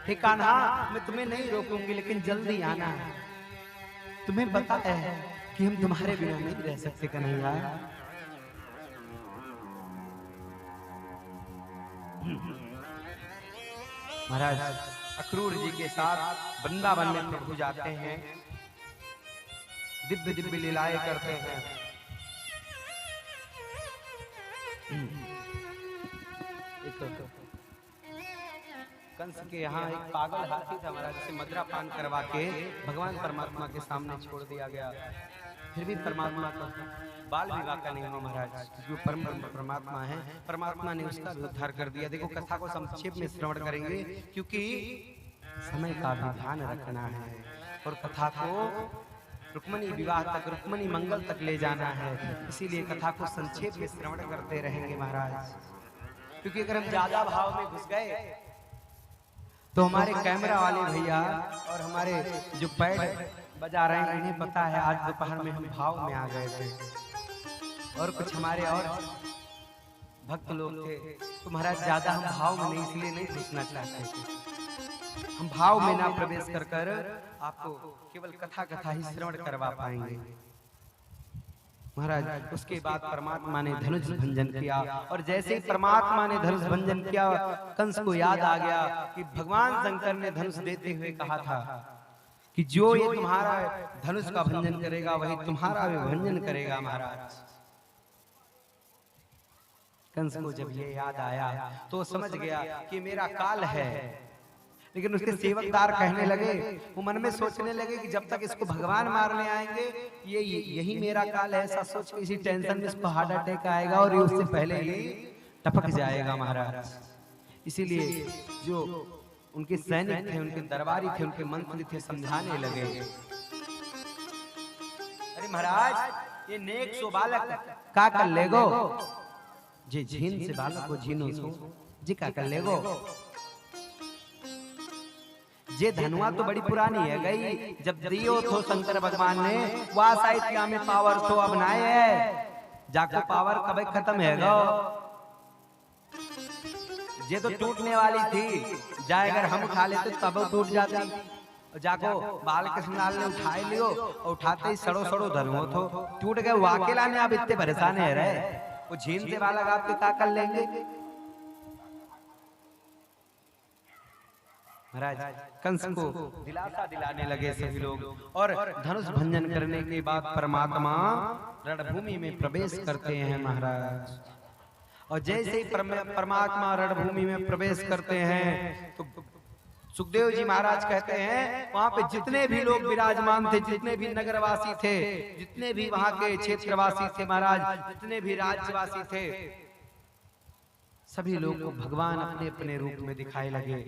हे कान्हा मैं तुम्हें नहीं रोकूंगी, लेकिन जल्दी आना है। तुम्हें पता है कि हम तुम्हारे बिना नहीं रह सकते कन्हैया। महाराज अक्रूर जी के साथ वृंदावन में प्रभु जाते हैं, दिव्य दिव्य लीलाएं करते हैं। कंस के यहाँ एक पागल हाथी था महाराज, जिसे मदिरा पान करवा के भगवान परमात्मा के सामने छोड़ दिया गया। फिर भी परमात्मा का बाल विवाह का नहीं हुआ महाराज, जो परम परमात्मा है, परमात्मा ने उसका भी उद्धार कर दिया। देखो कथा को संक्षेप में श्रवण करेंगे क्योंकि समय का भी ध्यान रखना है और कथा को रुक्मणी विवाह तक, रुक्मणी मंगल तक ले जाना है। इसीलिए कथा को संक्षेप में श्रवण करते रहेंगे महाराज, क्योंकि अगर हम ज्यादा भाव में घुस गए तो हमारे कैमरा वाले भैया और हमारे जो पैड बजा रहे हैं इन्हें पता है आज दोपहर में हम भाव में आ गए थे, और कुछ हमारे और भक्त लोग थे, तो महाराज ज्यादा हम भाव में नहीं, इसलिए नहीं घुसना चाहते थे। हम भाव में ना प्रवेश कर कर आपको केवल कथा ही श्रवण करवा पाएंगे। महाराज उसके बाद परमात्मा ने धनुष भंजन किया, और जैसे ही परमात्मा ने धनुष भंजन किया, कंस को याद आ गया कि भगवान शंकर ने धनुष देते हुए कहा था कि जो ये तुम्हारा धनुष का भंजन करेगा वही तुम्हारा भी भंजन करेगा। महाराज कंस को जब ये याद आया तो समझ गया कि मेरा काल है, लेकिन उसके सेवकदार कहने लगे, वो मन में सोचने लगे कि जब तक इसको भगवान मारने आएंगे यही मेरा काल है, ऐसा सोच के इसी टेंशन में इसको हार्ट अटैक आएगा और ये उससे पहले ही टपक जाएगा। महाराज इसीलिए जो उनके सैनिक थे, उनके दरबारी थे, उनके मंत्री थे, समझाने लगे, अरे महाराज ये नेक सो बालक का कर लेगो, जे झीन से बालक को झीनो सो जी का कर लेगो, जे धनुआ तो बड़ी पुरानी है गई, जब दियो तो शंकर भगवान ने वह साहित्य में पावर तो अब नाए है, जाको पावर कभी खत्म है गो, ये तो टूटने वाली थी, जाए अगर हम उठा लेते तब टूट जाती, जाको बाल कृष्णलाल ने उठाए लियो और उठाते ही सड़ो सड़ो धनुओ तो टूट गए, वो अकेला ने आप इतने परेशान है रहे, वो झीन से बालक आपके क्या कर लेंगे। महाराज कंस को दिलासा दिलाने लगे सभी लोग, और धनुष भंजन करने के बाद परमात्मा रणभूमि में प्रवेश करते हैं। महाराज और जैसे ही परमात्मा रणभूमि में प्रवेश करते हैं तो सुखदेव जी महाराज कहते हैं वहां पे जितने भी लोग विराजमान थे, जितने भी नगरवासी थे, जितने भी वहां के क्षेत्रवासी थे महाराज, जितने भी राज्यवासी थे, सभी लोग को भगवान अपने अपने रूप में दिखाई लगे।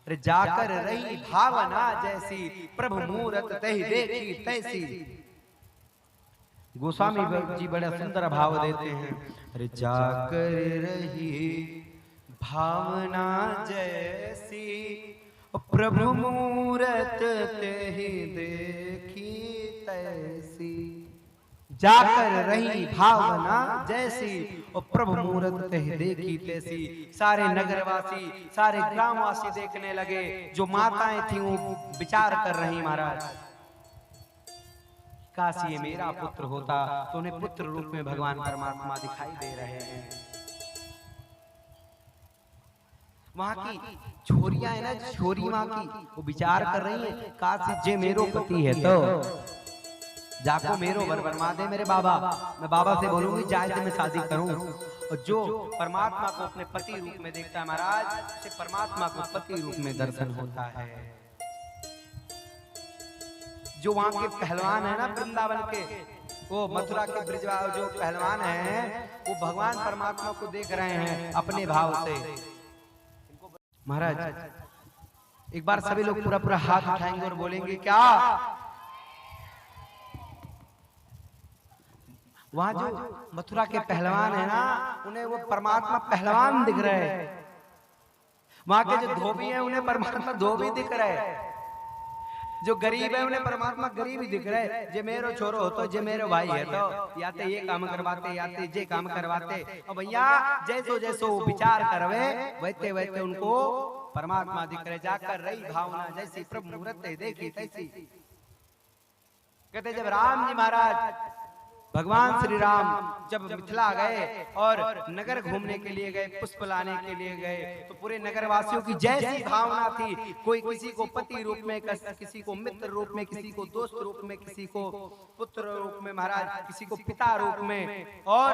अरे जाकर रही भावना जैसी, प्रभु मूरत तही देखी तैसी। गोस्वामी जी बड़ा सुंदर भाव देते हैं, अरे जाकर रही भावना जैसी, प्रभु मूरत तही देखी तैसी। जाकर रही भावना जैसी और प्रभु मूरत तही देखी तैसी। सारे नगरवासी, सारे ग्रामवासी देखने लगे, जो माताएं थी वो विचार कर रही महाराज, काश ये मेरा पुत्र होता, तो उन्हें पुत्र रूप में भगवान परमात्मा दिखाई दे रहे हैं। वहां की छोरियां है ना, छोरी मां की, वो विचार कर रही है, काश जे मेरो पति है तो जाको मेरो वर वरमा दे मेरे बाबा, मैं बाबा से बोलूंगी जाए मैं शादी करूं। और जो परमात्मा को अपने पति रूप में देखता है महाराज, उसे परमात्मा को पति रूप में दर्शन होता है। जो वहां के पहलवान है ना वृंदावन के, वो मथुरा के ब्रिजवाल जो पहलवान हैं, वो भगवान परमात्मा को देख रहे हैं अपने भाव से। महाराज एक बार सभी लोग पूरा पूरा हाथ उठाएंगे और बोलेंगे क्या? वहां जो मथुरा के पहलवान है ना, उन्हें वो परमात्मा पहलवान दिख रहे हैं। वहां के जो धोबी हैं उन्हें परमात्मा धोबी दिख रहे हैं। जो गरीब है उन्हें परमात्मा गरीब ही दिख रहे हैं। जे मेरो छोरो हो तो, जे मेरो भाई है तो, या तो ये काम करवाते या तो जे काम करवाते। और भैया जैसो जैसो विचार करवे वैसे वैसे उनको परमात्मा दिख रहे। जाकर रही भावना जैसी, प्रभु मूरत देखी तैसी। कहते जब राम जी महाराज, भगवान श्री राम जब मिथिला गए और नगर घूमने के लिए गए, पुष्प लाने के लिए गए, तो पूरे नगरवासियों की जैसी भावना थी, कोई किसी को पति रूप में, किसी को मित्र रूप में, किसी को दोस्त रूप में, किसी को पुत्र रूप में महाराज, किसी को पिता रूप में, और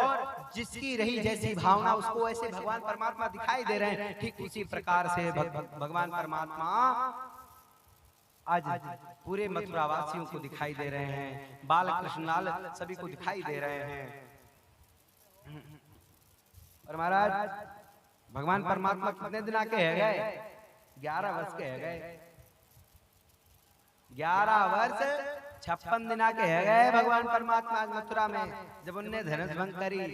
जिसकी रही जैसी भावना उसको ऐसे भगवान परमात्मा दिखाई दे रहे हैं। ठीक उसी प्रकार से भगवान परमात्मा आज पूरे मथुरा वासियों को दिखाई दे रहे हैं। बाल कृष्णलाल सभी को दिखाई दे रहे हैं। और महाराज भगवान परमात्मा कितने दिन के है गए? 11 वर्ष के है गए। 11 वर्ष 56 दिन के है गए भगवान परमात्मा मथुरा में, जब उनने धनुष भंग करी।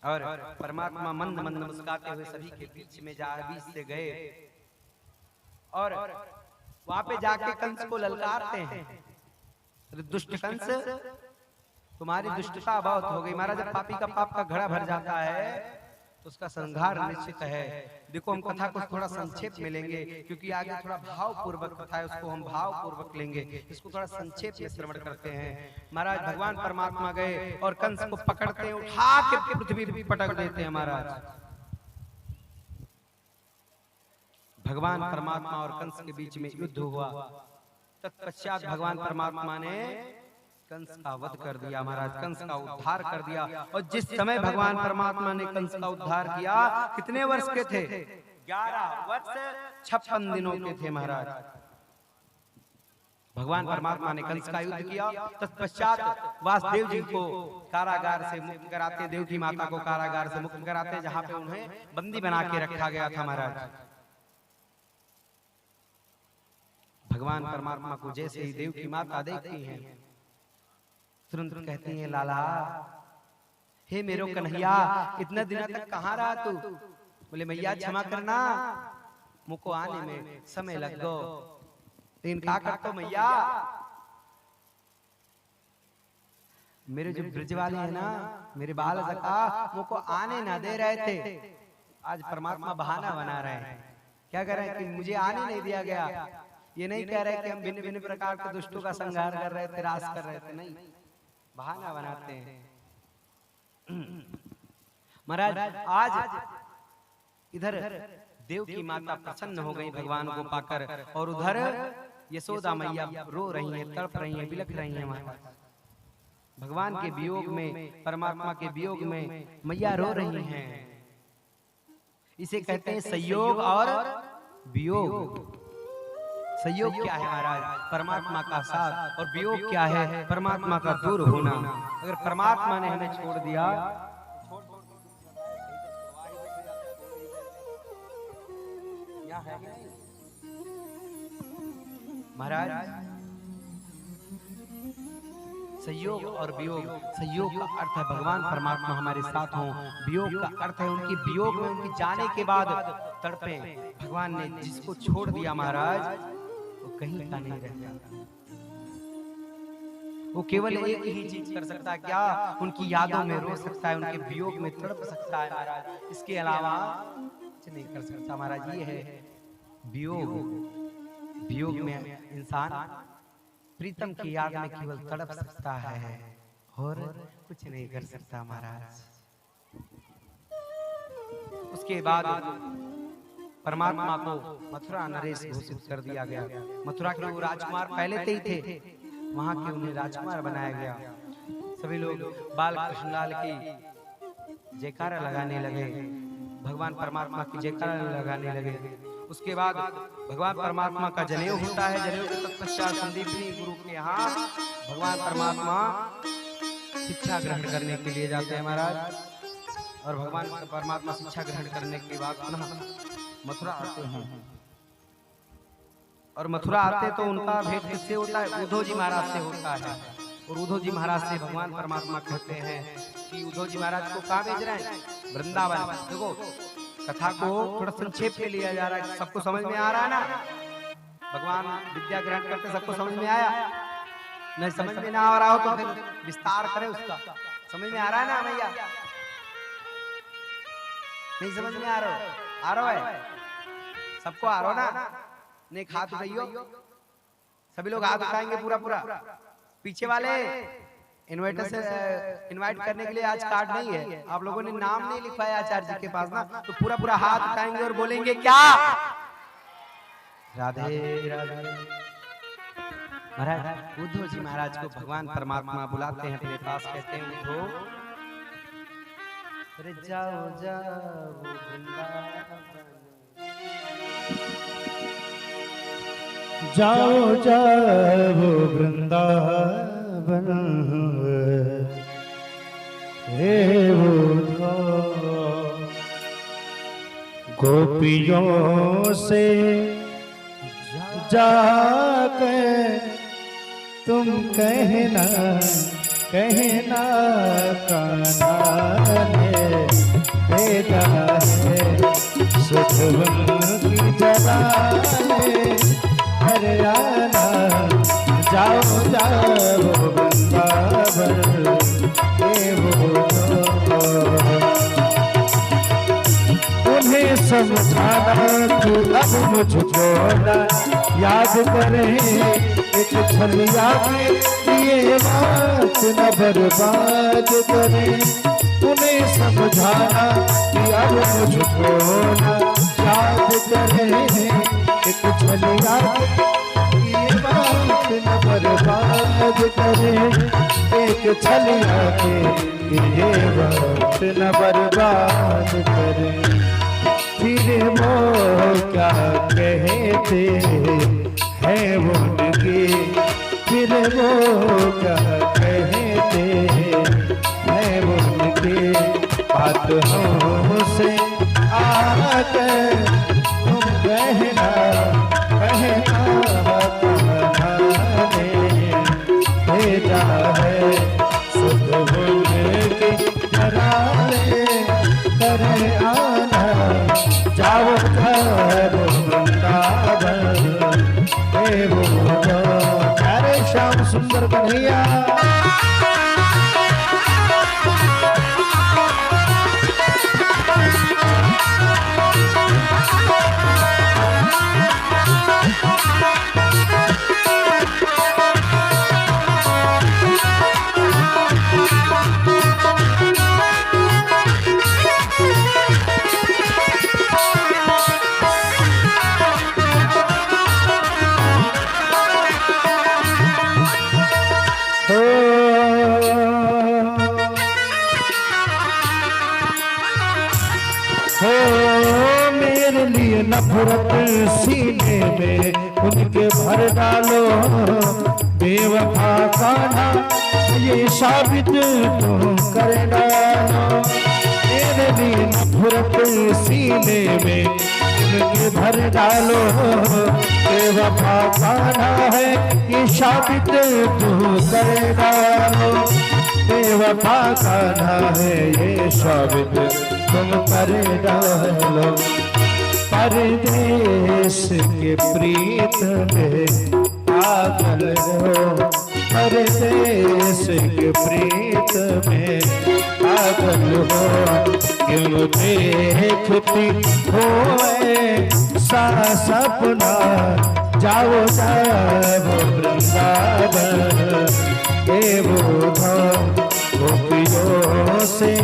और परमात्मा मंद मंद मुस्कुराते हुए सभी के बीच में बीच से गए, और वहां पे जाके कंस को ललकारते हैं, दुष्ट कंस तुम्हारी दुष्टता बहुत हो गई। महाराज जब पापी का पाप का घड़ा भर जाता है तो उसका संहार निश्चित है। देखो हम कथा को थोड़ा संक्षेप में लेंगे क्योंकि आगे थोड़ा भाव पूर्वक कथा है, उसको हम भाव पूर्वक लेंगे, इसको थोड़ा संक्षेप में श्रवण करते हैं। महाराज भगवान परमात्मा गए और कंस को पकड़ते हैं, उठा के पृथ्वी पर पटक देते हैं। महाराज भगवान परमात्मा और कंस के बीच में युद्ध हुआ। तत्पश्चात भगवान परमात्मा ने कंस का वध कर दिया। महाराज कंस का उद्धार कर दिया। और जिस समय भगवान परमात्मा ने कंस का उद्धार किया, कितने वर्ष के थे? 11 वर्ष 56 दिनों के थे। महाराज भगवान परमात्मा ने कंस का युद्ध किया। तत्पश्चात वासुदेव जी को कारागार से मुक्त कराते, देव की माता को कारागार से मुक्त कराते, जहां पे उन्हें बंदी बना के रखा गया था। महाराज भगवान परमात्मा को जैसे ही देव की माता देखती हैं, तुरंत कहती हैं, लाला हे मेरो कन्हैया, इतना दिनों तक कहाँ रहा तू? बोले मैया क्षमा करना, मुझको आने में समय लग गो, लेकिन क्या करता मैया, मेरे जो ब्रज वाले हैं ना, मेरे बाल सखा मुझको आने ना दे रहे थे। आज परमात्मा बहाना बना रहे हैं। क्या कह रहे हैं कि मुझे आने नहीं दिया गया। ये नहीं कह रहे कि हम भिन्न भिन्न प्रकार के दुष्टों का संहार कर रहे थे, रास कर रहे थे, नहीं, बहाना बनाते हैं। महाराज आज इधर देव की माता प्रसन्न हो गई भगवान को पाकर, और उधर यशोदा मैया रो रही हैं, तड़प रही हैं, बिलख रही हैं। महाराज भगवान के वियोग में, परमात्मा के वियोग में मैया रो रही हैं। इसे कहते हैं संयोग और वियोग। संयोग क्या है महाराज? परमात्मा का साथ। और वियोग क्या है? परमात्मा का दूर होना। अगर परमात्मा ने हमें छोड़ दिया, महाराज संयोग और वियोग। संयोग का अर्थ है भगवान परमात्मा हमारे साथ हों, वियोग का अर्थ है उनकी वियोग में, उनकी जाने के बाद तड़पे। भगवान ने जिसको छोड़ दिया महाराज, वो कहीं का नहीं रहता। वो केवल एक ही चीज कर सकता है, क्या? उनकी यादों में रो सकता है, उनके वियोग में तड़प सकता है महाराज। इसके अलावा कुछ नहीं कर सकता महाराज। ये है वियोग। वियोग में इंसान प्रीतम की याद में केवल तड़प सकता है और कुछ नहीं कर सकता महाराज। उसके बाद परमात्मा को मथुरा नरेश घोषित कर दिया गया। मथुरा के वो राजकुमार पहले से ही थे, वहां के उन्हें राजकुमार बनाया गया। सभी लोग बाल कृष्णलाल की जयकारा लगाने लगे, भगवान परमात्मा की जयकारा लगाने लगे। उसके बाद भगवान परमात्मा का जनेऊ होता है। जनेऊ के तत्पश्चात संदीपनी गुरु के यहाँ भगवान परमात्मा शिक्षा ग्रहण करने के लिए जाते हैं महाराज। और भगवान परमात्मा शिक्षा ग्रहण करने के बाद पुनः मथुरा आते हैं। और मथुरा आते तो उनका भेंट किससे होता है? उद्धव जी महाराज से होता है। और उद्धव जी महाराज से भगवान परमात्मा कहते हैं कि उद्धव जी महाराज को कहाँ भेज रहे हैं? वृंदावन। देखो कथा को थोड़ा संक्षेप में लिया जा रहा है, सबको समझ में आ रहा है ना? भगवान विद्या ग्रहण करते सबको समझ में आया? नहीं समझ में ना आ रहा हो तो फिर विस्तार करें उसका। समझ में आ रहा है ना भैया? नहीं समझ में आ रहा हो? आ रहा है सबको? आ रहा ना? नहीं हाथ उठाइयो, सभी लोग हाथ उठाएंगे पूरा पूरा। पीछे वाले इनवाइटर से इनवाइट करने के लिए आज कार्ड नहीं है, आप लोगों ने नाम नहीं लिखवाया आचार्य जी के पास ना, तो पूरा पूरा हाथ उठाएंगे और बोलेंगे क्या? राधे राधे। महाराज उद्धव जी महाराज को भगवान परमात्मा बुलाते हैं अपने पास, कहते हैं उद्धव अरे जाओ जाओ जाओ जाओ वृंदावन, हे गोपियों से जाकर तुम कहना कहना कान्हा ने भेजा है सुखवन की जलाने हरियाणा। जाओ जाओ वृंदावन, हे समझाना कि अब मुझको न याद करे, एक छलिया में ये बात न बर्बाद करे। उन्हें समझाना कि अब मुझको न याद करे, एक छलिया ये बात न बर्बाद करे, एक छलिया के ये बात न बर्बाद करे। फिर वो क्या कहते हैं उनके, फिर वो क्या कहते हैं उनके, बात हमसे आकर तुम कहना भेजा है। सुध उनके करारे करे आना, जाओ घर वृंदावन हे वो प्यारे श्याम सुंदर कन्हैया। मेरे लिए नफरत सीने में उनके भर डालो, बेवफा कान्हा ये साबित तुम कर डालो। मेरे लिए नफरत सीने में उनके भर डालो, बेवफा कान्हा है ये साबित तुम कर डालो। बेवफा कान्हा है ये साबित तुम कर डालो। परदेश के प्रीत में पागल हो, परदेश के प्रीत में पागल हो। क्यों देखती हो सा सपना, जाओ जाओ वृंदावन हे वो गोपियों से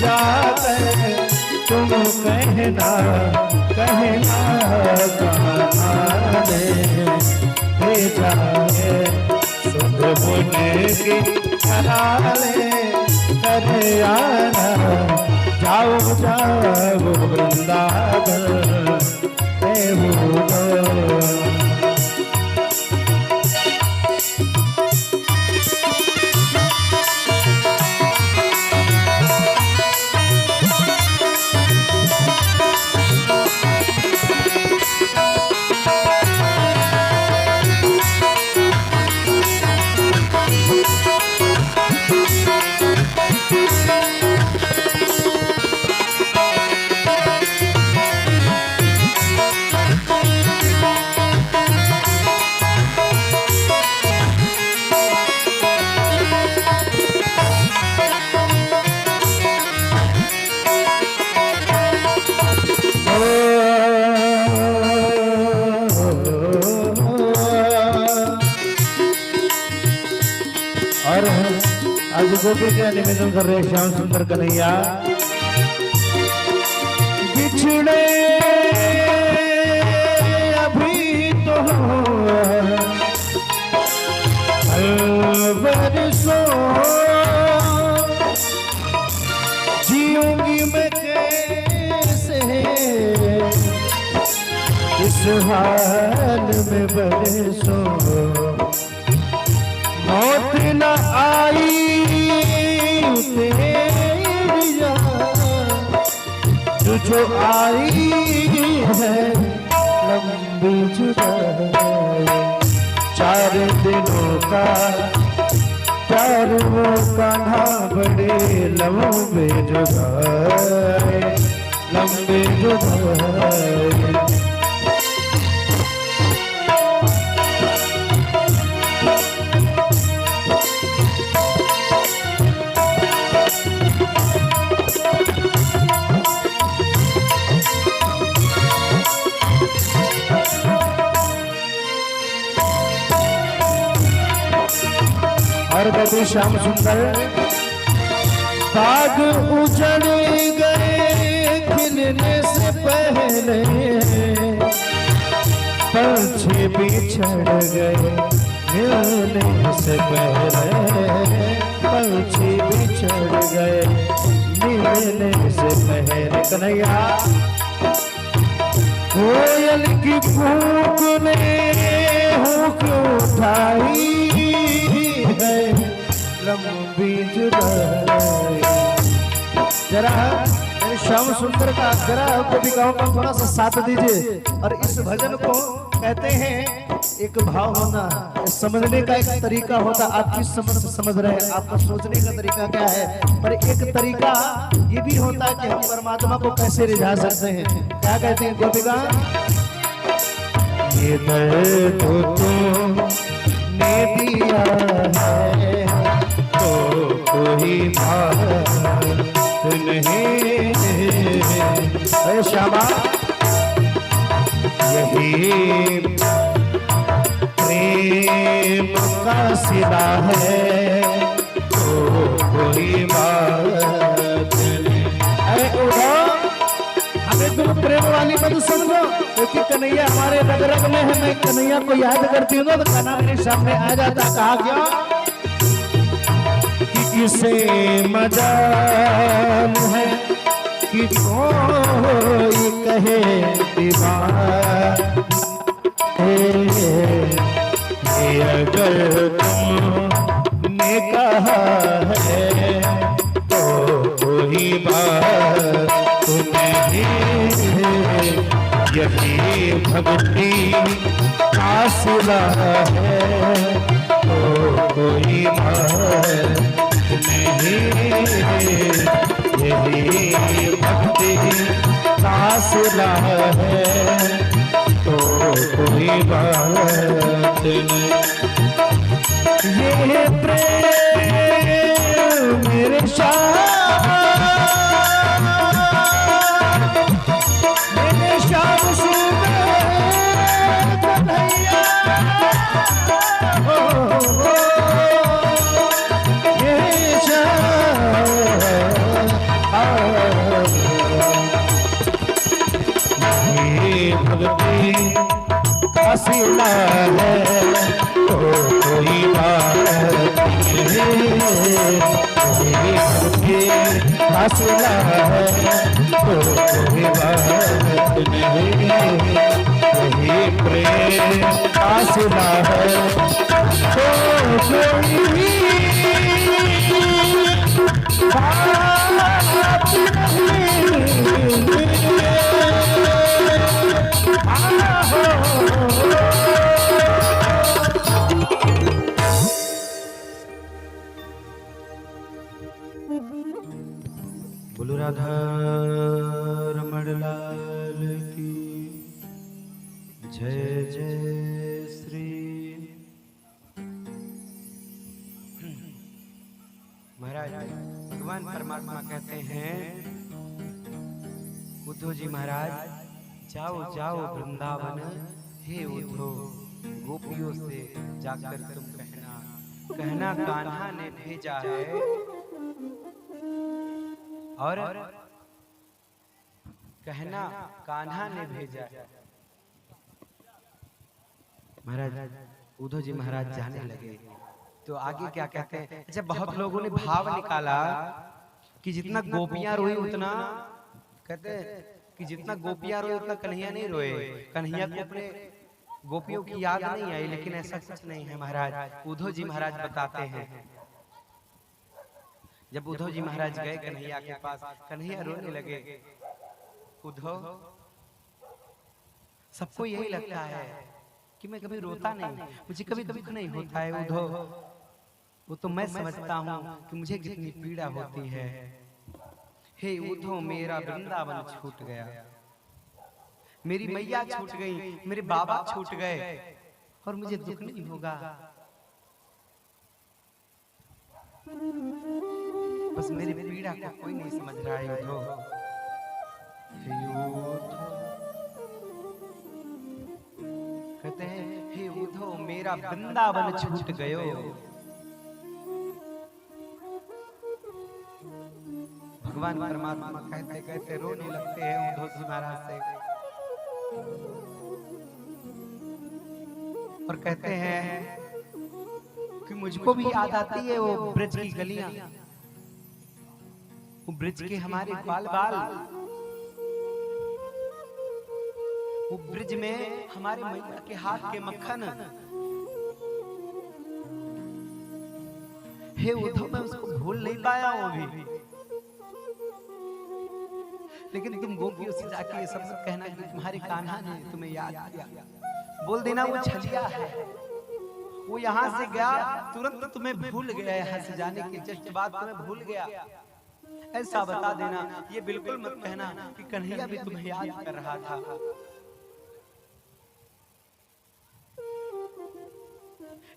जाकर तुम कहना कहना कहाने भेजा है। सुध मुझे कराले करे आना, जाओ जाओ वृंदावन हे वो। और आज गोपी का निवेदन कर रहे श्याम सुंदर कन्हैया। बिछड़े अभी तो बरसों जीऊंगी मैं कैसे इस हाल में बरसों। मौत न आई तेरी जो आई है लंबी जुदाई। 4 दिनों का प्यार वो कान्हा बड़े लंबे जुदाई, लंबे जुदाई। और कभी श्याम सुंदर बाग उजड़ गए खिलने से पहले, पंछी बिछड़ गए मिलने से पहले, पंछी बिछड़ गए मिलने से पहले। कन्हैया कोयल की कूक ने हुक उठाई है, लंबी जुदाई। जरा श्याम सुंदर का जरा कविताओं का थोड़ा सा साथ दीजिए। और इस भजन को कहते हैं एक भाव होना, समझने का एक तरीका होता। आप किस समझ से समझ रहे हैं, आपका सोचने का तरीका क्या है, पर एक तरीका ये भी होता है कि हम परमात्मा को कैसे रिझा सकते हैं। क्या कहते हैं गोपिका, ये दर्द तुमने दिया है तो कोई बात नहीं। अरे श्यामा यही प्रेम का सिला है तो कोई बात नहीं। अरे उधर हमें तुम प्रेम वाली मत समझो, क्योंकि कन्हैया हमारे रग रग में है। मैं कन्हैया को याद करती हूँ तो खाना मेरे सामने आ जाता। कहा क्यों कि किसे मजाल है कि कोई कहे दीवार, अगर तुमने कहा है तो कोई बात नहीं। यही भक्ति का सिला है तो कोई बात नहीं। यही भक्ति का सिला है तो कोई बात नहीं। ये प्रेम मेरे श्याम सुंदर कन्हैया, ये भक्ति का सिला है तो कोई बात नहीं। हंसला है तो कोई बात नहीं। वही प्रेम हंसला है तो कोई बात नहीं। बोलो राधा रमण लाल की जय जय श्री। महाराज भगवान परमात्मा कहते हैं उद्धव जी महाराज, जाओ जाओ वृंदावन, हे उद्धव गोपियों से जाकर तुम कहना, कहना कान्हा ने भेजा है। और कहना कान्हा ने भेजा है। महाराज उद्धव जी महाराज जाने लगे तो आगे क्या कहते हैं। अच्छा, बहुत लोगों ने भाव निकाला कि जितना गोपियां रोई उतना, कहते हैं कि जितना गोपियां रोई उतना कन्हैया नहीं रोए। कन्हैया को अपने गोपियों की याद नहीं आई, लेकिन ऐसा सच नहीं है महाराज। उद्धव जी महाराज बताते हैं, जब उद्धव जी महाराज गए कन्हैया के पास, कन्हैया रोने लगे। उद्धव, सबको यही लगता है कि मैं कभी रोता नहीं, मुझे कभी दुख नहीं होता है उद्धव। वो तो मैं समझता हूँ कि मुझे कितनी पीड़ा होती है। हे उद्धव, मेरा वृंदावन छूट गया, मेरी मैया छूट गई, मेरे बाबा छूट गए, और मुझे दुख नहीं होगा। बस मेरी पीड़ा को कोई नहीं समझ रहा है उद्धव। कहते हैं हे उद्धव, मेरा वृंदावन छूट गयो, भगवान परमात्मा कहते कहते रोने लगते हैं उद्धव जी महाराज से और कहते हैं कि मुझको भी याद आती है वो ब्रज की गलियां, वो ब्रज के हमारे बाल बाल, वो ब्रज में हमारे मैया के हाथ के मक्खन। हे उद्धव, मैं उसको भूल नहीं पाया हूं अभी, लेकिन तुम गोपियों से जाके ये सब मत कहना कि तुम्हारे कान्हा ने तुम्हें याद किया। बोल देना वो छलिया है, वो यहाँ से गया तुरंत तुम्हें भूल गया, यहाँ से जाने के जस्ट बाद तुम्हें भूल गया, ऐसा बता देना। ये बिल्कुल मत कहना कि कन्हैया भी तुम्हें याद कर रहा था।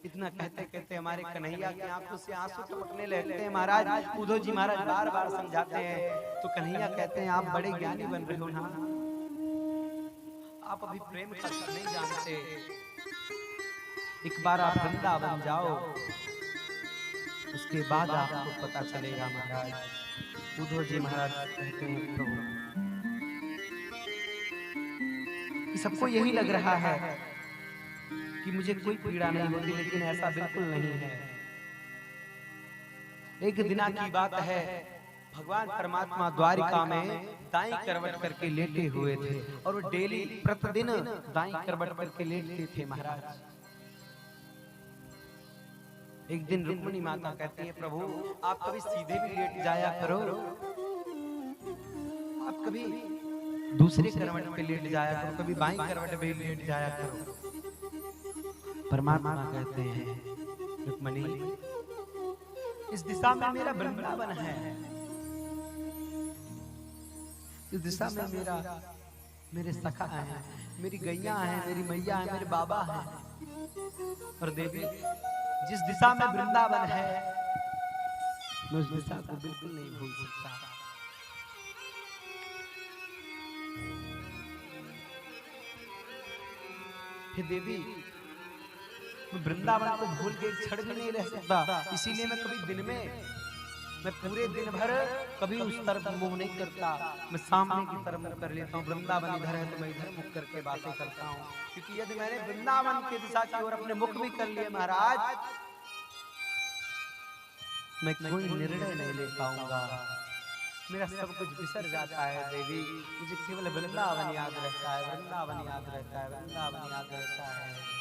इतना कहते कहते हमारे कन्हैया की आंखों से आंसू टपकने लगते हैं। महाराज उद्धव जी महाराज बार बार समझाते हैं तो कन्हैया कहते हैं आप बड़े ज्ञानी बन रहे हो ना, आप अभी प्रेम का नहीं जानते, एक बार आप वृंदावन जाओ, उसके बाद आपको पता चलेगा। महाराज उद्धव जी महाराज कहते हैं प्रभु, सबको यही लग रहा है कि मुझे कोई पीड़ा नहीं होती, लेकिन ऐसा बिल्कुल नहीं है। एक दिना की बात है, भगवान परमात्मा द्वारिका में दाईं करवट करके लेटे हुए थे और वो डेली प्रतिदिन दाईं करवट करके लेटते थे। महाराज एक दिन रुक्मिणी माता कहती है प्रभु आप कभी सीधे भी लेट जाया करो, आप कभी दूसरे करवट पे लेट जाया करो, कभी बाईं करवट पे लेट जाया करो। परमात्मा कहते हैं रुक्मिणी, इस दिशा में मेरा वृंदावन है, इस दिशा में मेरे सखा हैं, मेरी गैया हैं, मेरी मैया हैं, मेरे बाबा हैं। और देवी जिस दिशा में वृंदावन है मैं उस दिशा को बिल्कुल नहीं भूल सकता। हे देवी, मैं वृंदावन को भूल के एक क्षण भी नहीं रह सकता, इसीलिए मैं कभी दिन में, मैं पूरे दिन भर कभी उस तरफ मुंह नहीं करता, मैं सामने की तरफ मुंह कर लेता हूँ। वृंदावन इधर है तो मैं इधर मुख करके बातें करता हूँ, क्योंकि यदि मैंने वृंदावन की दिशा की ओर अपने मुख भी कर लिए महाराज, मैं कोई निर्णय नहीं ले पाऊंगा, मेरा सब कुछ बिसर जाता है। देवी मुझे केवल वृंदावन याद रहता है, वृंदावन याद रहता है, वृंदावन याद रहता है।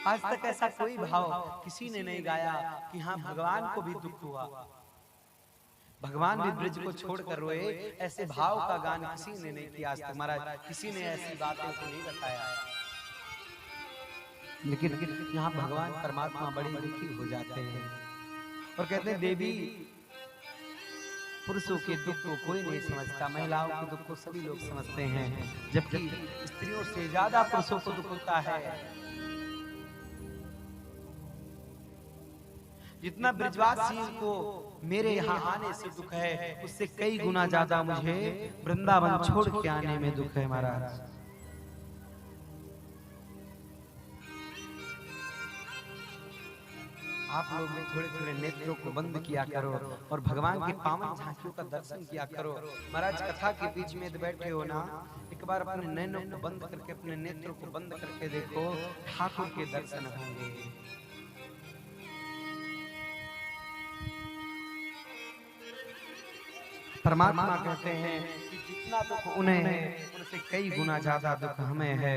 आज तक ऐसा कोई भाव किसी ने नहीं गाया कि हाँ भगवान को भी दुख हुआ, भगवान भी ब्रज को छोड़कर रोए, ऐसे भाव का गान किसी ने नहीं किया आज तक। महाराज किसी ने ऐसी बातें को नहीं बताया, लेकिन यहाँ भगवान परमात्मा बड़े दुखी हो जाते हैं और कहते हैं देवी पुरुषों के दुख को कोई नहीं समझता, महिलाओं के दुख को सभी लोग समझते हैं, जबकि स्त्रियों से ज्यादा पुरुषों को दुख होता है। जितना ब्रजवासियों को मेरे यहाँ आने से दुख है, उससे कई गुना ज्यादा मुझे वृंदावन छोड़ के आने में दुख है। महाराज आप लोग भी थोड़े थोड़े नेत्रों को बंद किया करो और भगवान की पावन झांकियों का दर्शन किया करो। महाराज कथा के बीच में बैठे हो ना, एक बार अपने नैनों को बंद करके, अपने नेत्रों को बंद करके देखो, ठाकुर के दर्शन होंगे। परमात्मा कहते हैं कि जितना दुख उन्हें है उनसे कई गुना ज्यादा दुख हमें है।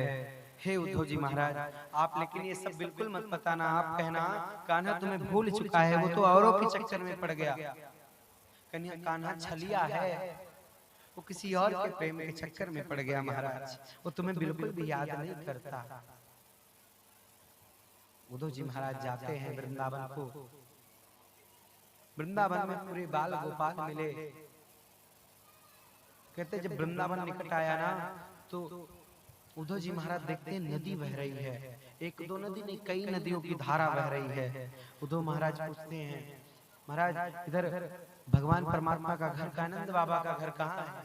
हे उद्धव जी महाराज, आप लेकिन ये सब बिल्कुल मत बताना, आप कहना कान्हा तुम्हें भूल चुका है, वो तो औरों के चक्कर में पड़ गया। कन्या कान्हा छलिया है, वो किसी और के प्रेम के चक्कर में पड़ गया। महाराज वो तुम्हें बिल्कुल भी याद नहीं करता। उद्धव जी महाराज जाते हैं वृंदावन को, वृंदावन में पूरे बाल गोपाल मिले। कहते जब वृंदावन निकट आया ना तो उद्धव जी महाराज देखते हैं नदी बह रही है, एक दो नदी नहीं कई नदियों की धारा बह रही है। उद्धव महाराज पूछते हैं महाराज इधर भगवान परमात्मा का घर, कानंद बाबा का घर कहाँ है?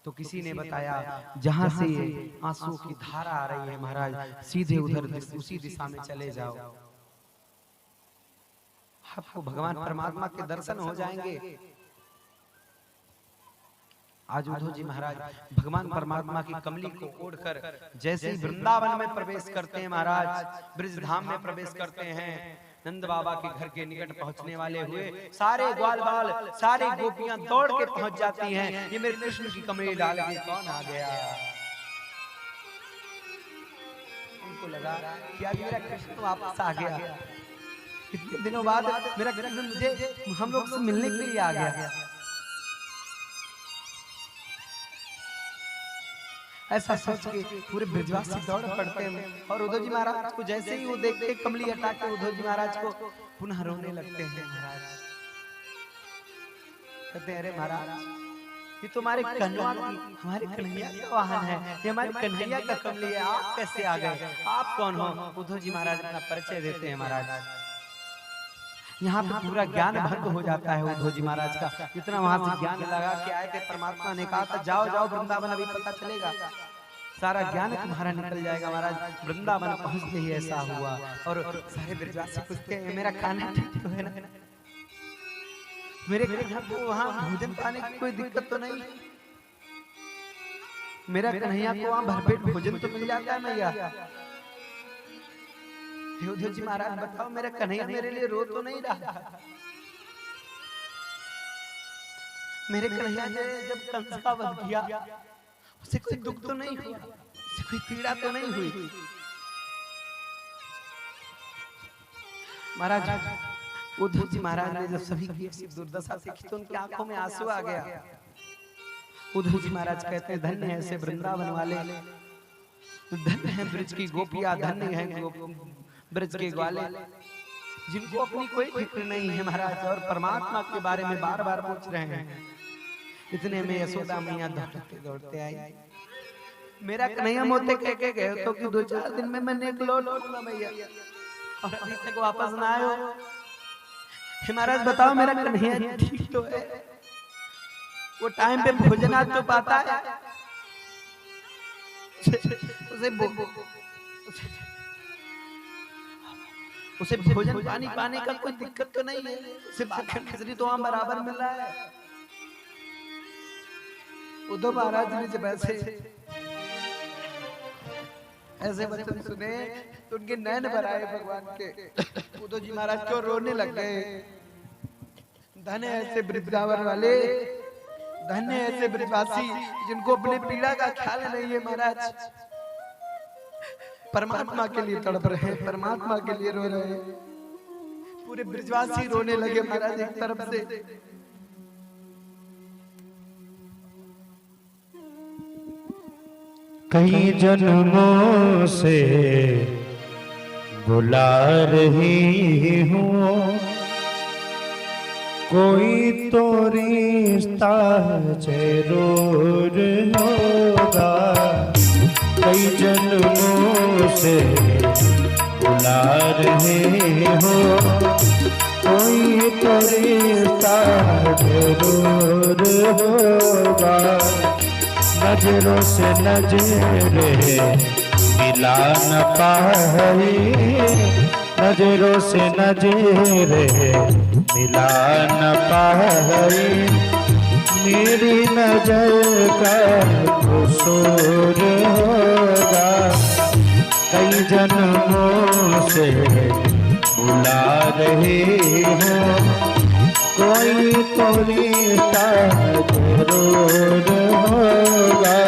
तो किसी ने बताया जहां से आंसुओं की धारा आ रही है महाराज, सीधे उधर उसी दिशा में चले जाओ। आपको भगवान परमात्मा के दर्शन हो जाएंगे। आज उद्धव जी महाराज भगवान परमात्मा की कमली को ओढ़कर जैसे ही वृंदावन में प्रवेश करते हैं महाराज, ब्रज धाम में प्रवेश करते हैं, नंद बाबा के घर के निकट पहुंचने वाले हुए सारे ग्वाल बाल सारी गोपियां दौड़ के पहुंच जाती हैं। ये मेरे कृष्ण की कमली डाल के कौन आ गया? उनको लगा कि आज मेरा कृष्ण वापस आ गया, इतने दिनों बाद मेरा कृष्ण मुझे हम लोग से मिलने के लिए आ गया। ऐसा सोच के पूरे ब्रजवासी दौड़ पड़ते हैं और उद्धव जी महाराज को जैसे ही वो देखते हैं कमली हटा के उद्धव जी महाराज को पुनः रोने लगते हैं। महाराज कहते हैं अरे महाराज ये तो हमारे कन्हैया हमारे कन्हैया का वाहन है, ये हमारे कन्हैया का कमली है, आप कैसे आ गए, आप कौन हो? उद्धव जी महाराज अपना परिचय देते हैं। महाराज यहाँ पे पूरा ज्ञान भंग हो जाता है उद्धव जी महाराज का। इतना वहां से ज्ञान लगा के आए थे, परमात्मा ने कहा था जाओ जाओ वृंदावन, अभी पता चलेगा सारा ज्ञान तुम्हारा निकल जाएगा। महाराज वृंदावन पहुंचते ही ऐसा हुआ और सारे ब्रजवासी पूछते हैं मेरा खाना ठीक तो है ना, मेरे कन्हैया को वहाँ भोजन पाने की कोई दिक्कत तो नहीं, मेरा कन्हैया को वहाँ भरपेट भोजन तो मिल जाता है मैया? उद्धव जी महाराज बताओ मेरा कन्हैया मेरे लिए रो तो नहीं रहा? मेरे कन्हैया ने जब कंस का वध किया उसे कोई दुख तो नहीं हुआ, उसे कोई पीड़ा तो नहीं हुई? महाराज उद्धव जी महाराज ने जब सभी की ऐसी दुर्दशा देखी तो उनकी आंखों में आंसू आ गया। उद्धव जी महाराज कहते हैं धन्य है ऐसे वृंदावन वाले, धन्य है ब्रज की गोपियां, धन्य है ब्रज के ग्वाले जिनको अपनी कोई फिक्र नहीं है महाराज और परमात्मा के बारे में बार बार पूछ रहे हैं। इतने में यशोदा मैया दौड़ते दौड़ते आई, मेरा कन्हैया मोते कह के गए तो कि 2-4 दिन में मैं निकलो लौटूंगा मैया, और अभी तक वापस ना आए हो। महाराज बताओ मेरा कन्हैया ठीक तो है, वो टाइम पे भोजन आज तो पाता है, उसे भोजन पानी पाने का कोई दिक्कत तो नहीं है, उसे बाकी खिचड़ी तो वहां बराबर मिल रहा है। उद्धव महाराज ने जब ऐसे वचन सुने तो उनके नैन भर आए भगवान के। उद्धव जी महाराज क्यों रोने लग गए। धन्य ऐसे वृंदावन वाले, धन्य ऐसे ब्रजवासी जिनको अपने पीड़ा का ख्याल नहीं है। महाराज परमात्मा के लिए तड़प रहे हैं, परमात्मा के लिए रो रहे हैं। पूरे ब्रजवासी रोने लगे महाराज एक तरफ से। कई जन्मों से बुला रही हूँ, कोई तो रिश्ता जरूर होगा। कई जन्मों से बुला रहे हो, कोई तो रिश्ता जरूर होगा। नजरों से नजरें मिला न पाए, नजरों से नजरें मिला न पाए। मेरी नजर का कसूर होगा। कई जन्मों से बुला रहे हो, कोई तो रिश्ता जरूर होगा।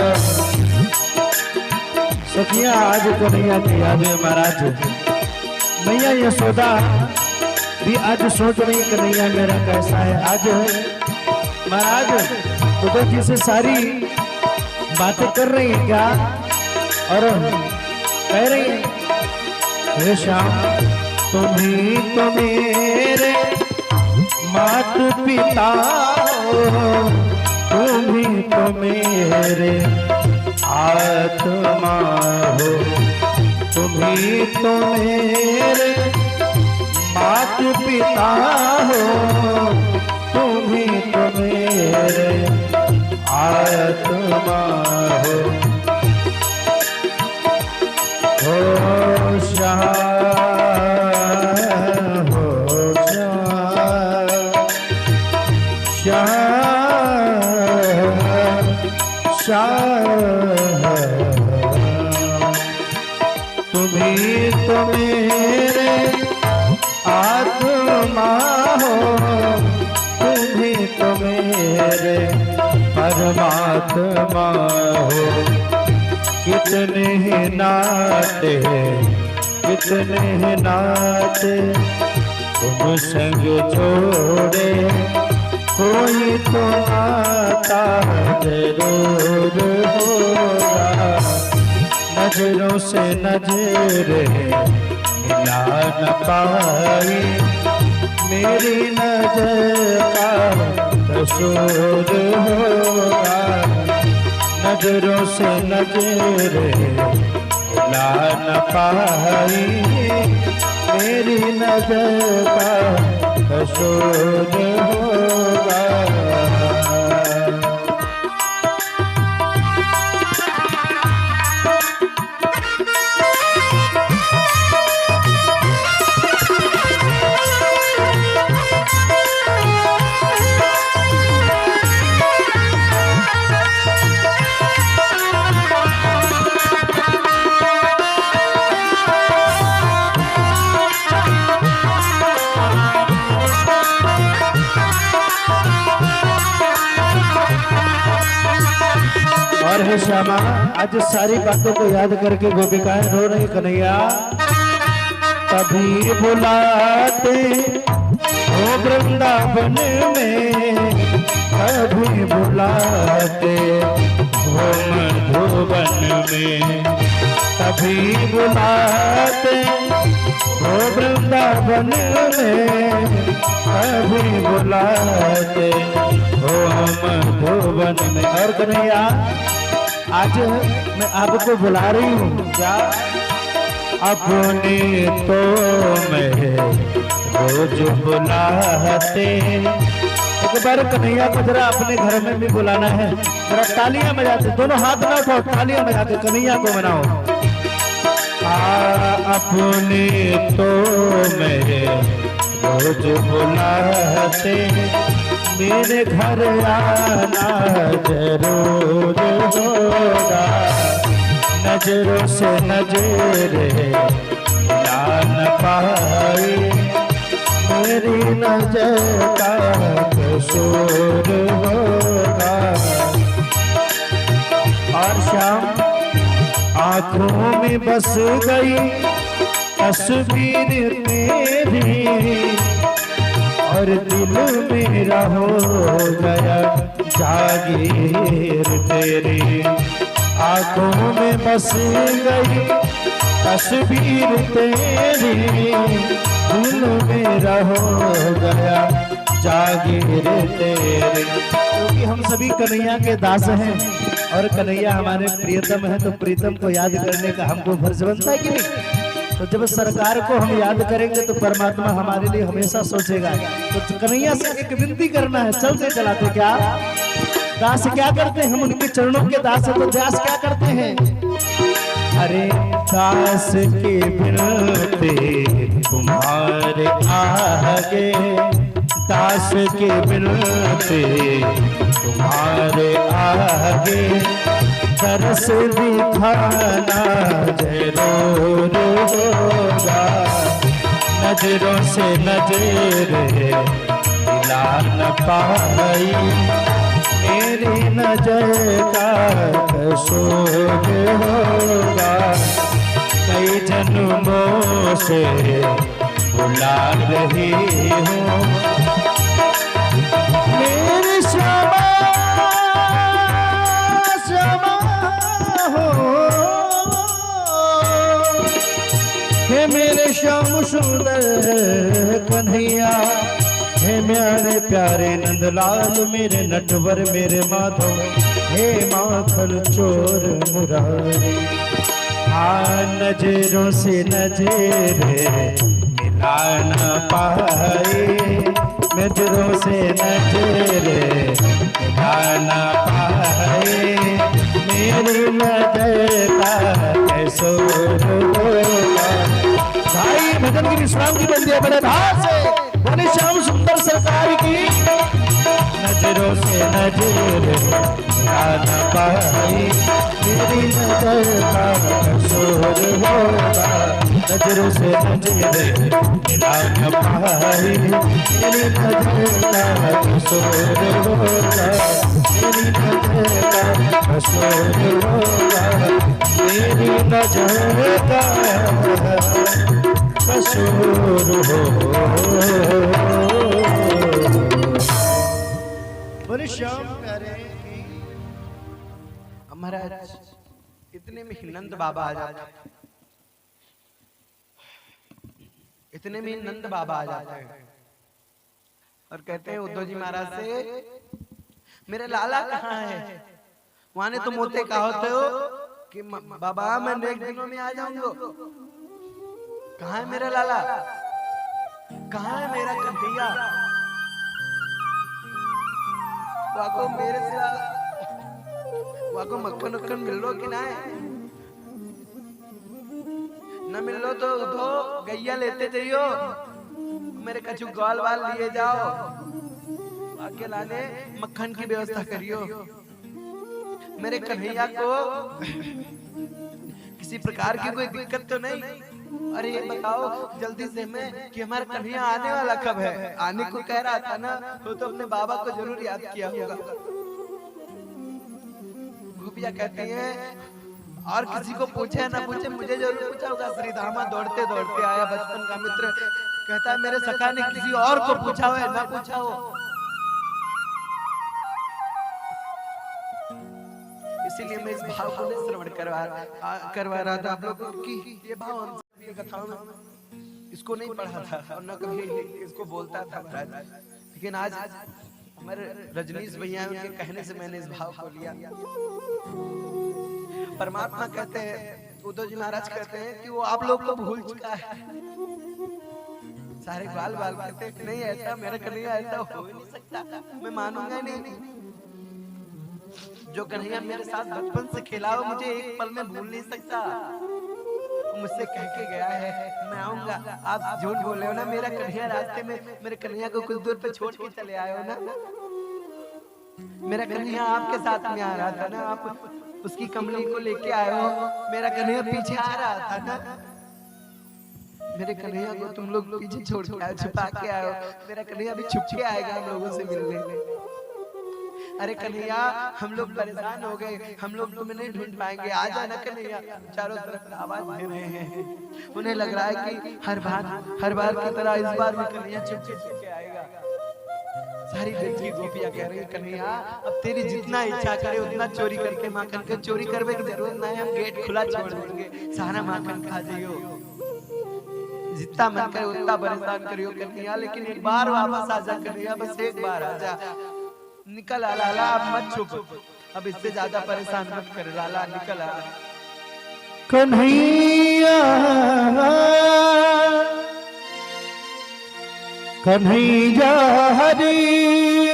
सखिया आज कन्हैया की याद है महाराज। मैया यशोदा भी आज सोच रही कन्हैया मेरा कैसा है। आज महाराज उद्धव जी से सारी बातें कर रही है क्या, और कह रही है हे श्याम तुम्ही तो मेरे मात पिता हो, तुम्ही तो मेरे आत्मा हो। तुम्ही तो मेरे मात पिता हो, तुम्ही तो मेरे आत्मा हो। हो श्याम, हो श्याम। तुम्ही तो मेरे आत्मा हो, तुम्ही तो मेरे परमात्मा हो। कितने ही नाते, कितने ही नाते तुम संग जोड़े, कोई तो नाता जरूर होगा। नजरों से नजरें मिला न पाई, मेरी नजर का कसूर होगा। नजरों से नजरें मिला न पाई, मेरी नजर का कसूर होगा। और हे श्यामा, आज सारी बातों को याद करके गोपिकाएं रो रही। कन्हैया कभी बुलाते हो वृंदावन में, कभी बुलाते हो मधुबन में, कभी बुलाते हो वृंदावन में, कभी बुलाते हो मधुबन में। और कन्हैया आज मैं आपको बुला रही हूँ क्या? अपने तो मैं रोज बुलाते। एक बार कन्हैया को जरा अपने घर में भी बुलाना है। जरा तालियां बजाते, दोनों हाथ ना उठाओ, तालियां बजाते कन्हैया को मनाओ। अपने तो मैं रोज बुलाते, मेरे घर आना जरूर होगा। नजरों से नजरें मिला न पाई, मेरी नजर का कसूर होगा। और शाम आंखों में बस गई तस्वीर तेरी, और दिल मेरा हो गया जागीर तेरी। आंखों में बस गई तस्वीर तेरी, दिल मेरा हो गया जागीर तेरी। क्योंकि हम सभी कन्हैया के दास हैं और कन्हैया हमारे प्रियतम है, तो प्रीतम को याद करने का हमको फर्ज बनता है कि नहीं? तो जब सरकार को हम याद करेंगे तो परमात्मा हमारे लिए हमेशा सोचेगा। तो कन्हैया से एक विनती करना है, चलते चलाते क्या दास क्या करते हैं? हम उनके चरणों के दास है, तो दास क्या करते हैं? अरे दास के बिनते तुम्हारे आगे, दास के बिनते तुम्हारे आगे, तरस दिखाना जरूर होगा। नजरों से नजरें मिला न पाई, मेरी नजर का कसूर होगा। कई जन्मों से बुला रही हूँ मेरी श्यामा, श्यामा हो। हे मेरे श्याम सुंदर कन्हैया, हे मेरे प्यारे नंदलाल, मेरे नटवर मेरे माधव, हे माखन चोर मुरारी। नजरों से नजरें मिला न पाए, नजरों से नजरें मिला न पाए, मेरी नजर का कसूर होगा। भाई भजन की विश्राम की बंदी है बड़े भाव से, बोले श्याम सुंदर सरकार की। नजरों से नजर मिला न पाई, मेरी नजर का कसूर होगा, नजरों से नजर मिला न पाई, मेरी नजर का कसूर होगा, मेरी नजर का कसूर होगा, मेरी नजर का कसूर होगा। बोले श्याम प्यारे की। महाराज इतने में ही नंद बाबा आ जाते हैं, इतने में नंद बाबा आ जाते हैं और कहते हैं उद्धव जी महाराज से, मेरे लाला कहाँ है? वहां ने तो मोते कहा होते हो कि बाबा मैं नेक्स्ट दिनों में आ जाऊंगा। कहाँ है मेरा लाला? कहाँ है मेरा कन्हैया? वाको मेरे सिवा वाको मक्खन उक्खन मिल लो कि ना है? न मिल लो तो उधो गैया लेते जाइयो, मेरे कछु ग्वाल वाल लिए जाओ, आके लाने मक्खन की व्यवस्था करियो। मेरे कन्हैया को किसी प्रकार की कोई दिक्कत तो नहीं? अरे ये बताओ जल्दी से मैं कि हमारा कन्हैया आने वाला कब है? आने को कह रहा था ना, तो अपने बाबा को जरूर याद किया होगा। गोपियां कहती हैं और किसी को पूछे ना पूछे मुझे जरूर पूछा होगा। श्री धामा दौड़ते दौड़ते आया, बचपन का मित्र, कहता है मेरे सखा ने किसी और को पूछा हो ना पूछा हो। इसीलिए मैं इस भाव को श्रवण करवा रहा था आप लोगों की। ये भाव कथाओं में इसको नहीं पढ़ा था और न कभी इसको बोलता था महाराज, लेकिन आज हमारे रजनीश भैया उनके कहने से मैंने इस भाव को लिया। परमात्मा कहते हैं, उद्धव जी महाराज कहते हैं कि वो आप लोग को भूल चुका है। सारे बाल बाल कहते हैं कि नहीं ऐसा मेरा कन्हैया ऐसा हो ही नहीं सकता, मैं मानूंगा नहीं। जो कन्हैया मेरे साथ बचपन से खेला हो मुझे एक पल में भूल नहीं सकता। मुझसे कह के गया है मैं आऊंगा। आप झूठ बोले हो ना, मेरा कन्हैया रास्ते में मेरे कन्हैया को कुछ दूर पे छोड़ के चले आए हो ना। मेरा कन्हैया आपके साथ में आ रहा था ना, आप उसकी कमली को लेके आए हो, मेरा कन्हैया पीछे आ रहा था ना। मेरे कन्हैया को तुम लोग पीछे छोड़ के आए, छुपा के आए हो। मेरा कन्हैया भी छुप के आएगा हम लोगों से मिलने। अरे कन्हैया हम लोग परेशान हो गए, हम लोग तुम्हें नहीं ढूंढ पाएंगे, आ जाना कन्हैया। चारों तरफ आवाज दे रहे हैं, उन्हें लग रहा है कि हर बार की तरह इस बार भी कन्हैया छुप के आएगा। सारी देखी गोपियां कह रही है कन्हैया अब तेरी जितना इच्छा करे उतना चोरी करके माखन के चोरी करने की जरूरत नहीं, हम गेट खुला छोड़ देंगे, सारा माखन खा जाइयो, जितना मन करे उतना परेशान करियो कन्हैया, लेकिन एक बार वापस आ जा कन्हैया, बस एक बार आ जा। निकल आ लाला, अब मत छुप, अब इससे ज्यादा परेशान मत कर लाला, निकल आ। कन्हैया कन्हैया हरी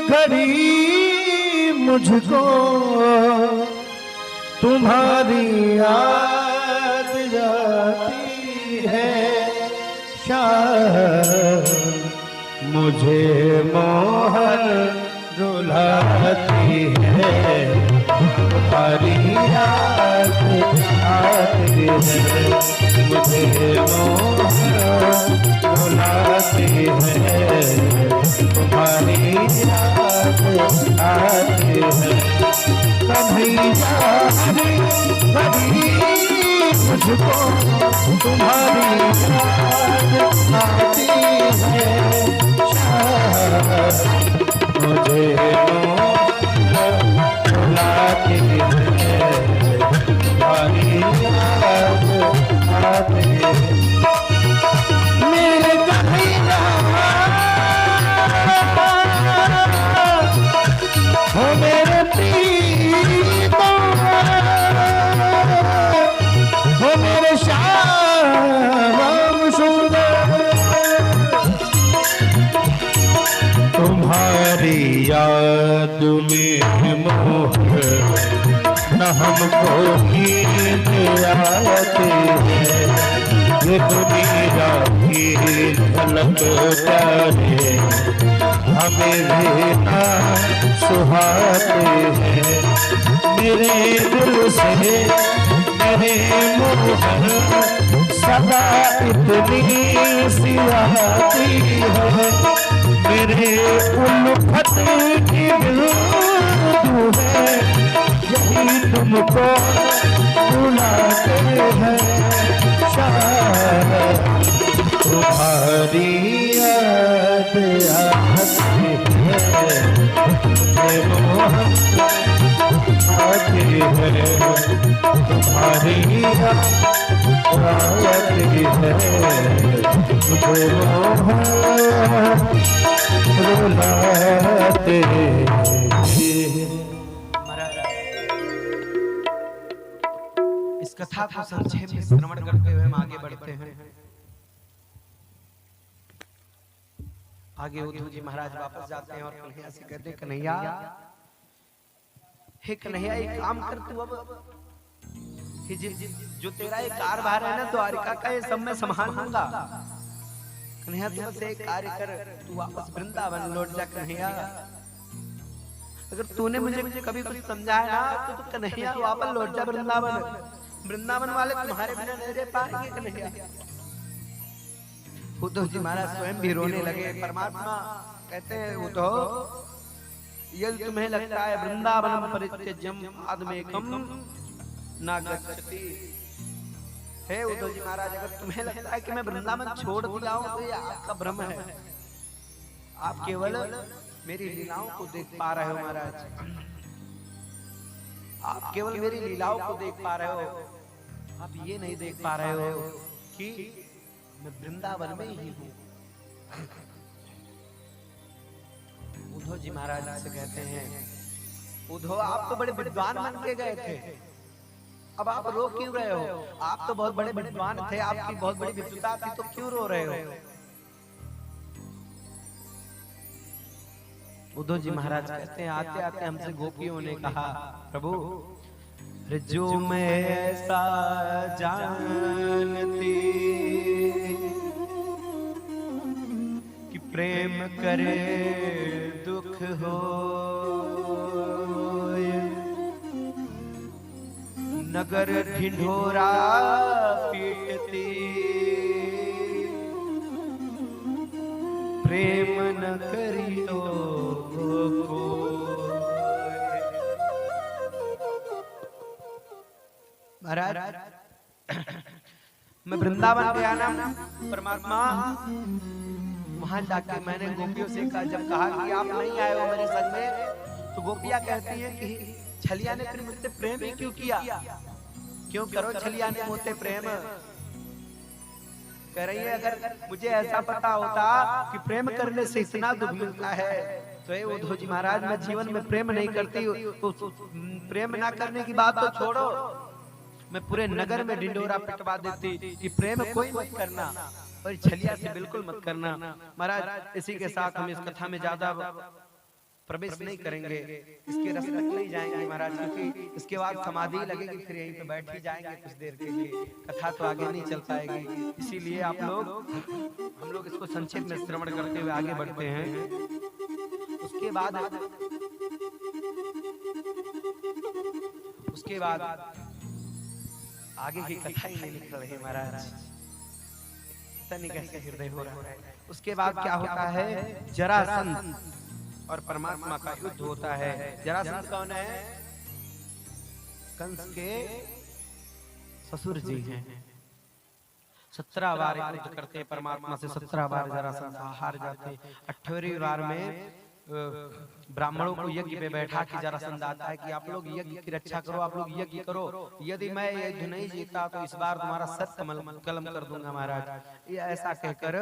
घड़ी मुझको तुम्हारी याद आती है, शायद मुझे मोहन रुलाती है, तुम्हारी याद आती है, मुझे मोहन रुलाती है, तुम्हारी याद आती है। कन्हैया हरी घड़ी मुझको तुम्हारी याद आती है, शायद मुझे बुलाती है, तुम्हारी याद आती है। मेरे कन्हैया हो मेरे प्रीतम हो मेरे श्याम सुंदर, तुम्हारी याद में मोह न हमको नींद आती है, ये दुनिया की झलक प्यारे हमें भी ना सुहाते हैं। मेरे दिल से मेरे मोहन सदा इतनी सी आती है। मेरे उल्फत की दिल तू है, यही तुमको बुलाते हैं। शायद तुम्हारी याद आती है, मुझे मोहन आती है। तुम्हारी याद आती है, मुझे मोहन रुलाते हैं। इस कथा को संक्षेप में श्रवण करते हुए हम आगे बढ़ते हैं। आगे उद्धव जी महाराज वापस जाते हैं और कन्हैया से कहते हैं, कन्हैया, हे कन्हैया, एक काम कर तू अब, जो तेरा एक कारभार है ना द्वारिका का, ये सब मैं संभाल लूंगा। कन्हैया, तू बस एक कार्य कर, तू वापस वृंदावन लौट जा। कन्हैया, अगर तूने मुझे कभी कुछ समझाया ना तो कन्हैया वापस लौट जा वृंदावन। वृंदावन वाले तुम्हारे बिना नहीं रह पाएंगे कन्हैया। उद्धव जी महाराज स्वयं भी रोने लगे। परमात्मा कहते हैं, उद्धव, यदि तुम्हें लगता है वृंदावन परित्यज्यम आदमेकम न गच्छति, हे उद्धव जी महाराज, अगर तुम्हें लगता है कि मैं वृंदावन छोड़ दिया हूं तो ये आपका भ्रम है। आप केवल मेरी लीलाओं को देख पा रहे हो महाराज, आप केवल मेरी लीलाओं को देख पा रहे हो। आप ये नहीं देख पा रहे हो कि मैं वृंदावन में ही हूँ। उद्धव जी महाराज से कहते हैं, उद्धव, आप तो बड़े विद्वान बन के गए थे, अब आप रो क्यों रहे हो? आप तो बहुत बड़े विद्वान थे, आपकी बहुत बड़ी विद्वता थी, तो क्यों रो रहे हो? उद्धव जी महाराज कहते हैं, आते आते हमसे गोपियों ने कहा, प्रभु, जो मैं ऐसा जानती कि प्रेम करे दुख हो, नगर ढिंढोरा पीटती, प्रेम न करियो को। महाराज, मैं वृंदावन गया ना परमात्मा, वहां जाके मैंने गोपियों से जब कहा कि आप नहीं आए हो मेरे संग में, तो गोपियां कहती हैं कि छलिया ने फिर मुझसे प्रेम ही क्यों किया? क्यों करो छलिया ने मुझसे प्रेम? कह रही है, अगर मुझे ऐसा पता होता कि प्रेम करने से इतना दुख मिलता है तो ये उद्धव जी महाराज, मैं जीवन में प्रेम नहीं करती, तो प्रेम ना करने की बात तो छोड़ो, मैं पूरे नगर में ढिंढोरा पिटवा देती कि प्रेम कोई मत करना और छलिया से बिल्कुल मत करना। महाराज, इसी के साथ हम इस कथा में ज्यादा प्रवेश नहीं करेंगे, इसके रस तक नहीं जाएंगे महाराज, क्योंकि इसके बाद समाधि लगेगी, फिर यहीं पे बैठ ही जाएंगे कुछ देर के लिए, कथा तो आगे नहीं चल पाएगी। इसीलिए आप लोग, हम लोग इसको संक्षेप में श्रवण करते हुए आगे बढ़ते हैं। उसके बाद आगे की कथा ही नहीं निकल रही महाराज, पता नहीं कैसे हृदय हो रहा है। उसके बाद क्या होता है, जरासंध और परमात्मा का युद्ध होता है। जरासंध कौन है? कंस के ससुर जी हैं। 17 बार युद्ध करते हैं परमात्मा से, 17 बार जरासंध हार जाते। 8वें बार में ब्राह्मणों को यज्ञ पे बैठा के जरासंध आता है कि आप लोग यज्ञ की रक्षा करो, आप लोग यज्ञ करो, यदि मैं युद्ध नहीं जीता तो इस बार तुम्हारा सर कलम कर दूंगा महाराज। ये ऐसा कहकर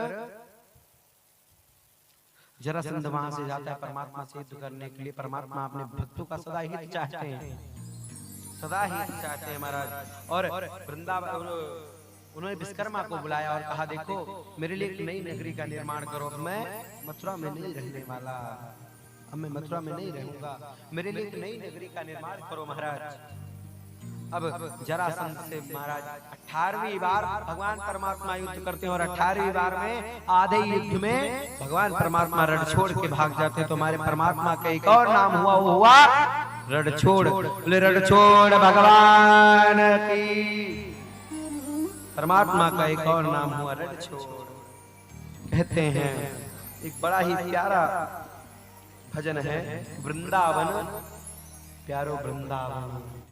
जरासंध वहां से जाता है परमात्मा से युद्ध करने के लिए। परमात्मा अपने भक्तों का सदा हित चाहते हैं, सदा हित चाहते हैं महाराज। और वृंदावन, उन्होंने विश्वकर्मा को बुलाया और कहा, देखो मेरे लिए एक नई नगरी का निर्माण करो, मैं मथुरा में नहीं रहने वाला, अब मैं मथुरा में नहीं रहूंगा, मेरे लिए एक नई नगरी का निर्माण करो महाराज। अब जरासंध से महाराज 18वीं बार भगवान परमात्मा युद्ध करते हैं और 18वीं बार में आधे युद्ध में भगवान परमात्मा रणछोड़ के भाग जाते हैं। तो हमारे परमात्मा का एक और नाम हुआ, वो हुआ रणछोड़। बोले रणछोड़ भगवान की। परमात्मा का एक और नाम हुआ रणछोड़। कहते हैं एक बड़ा ही प्यारा भजन है, वृंदावन प्यारो वृंदावन।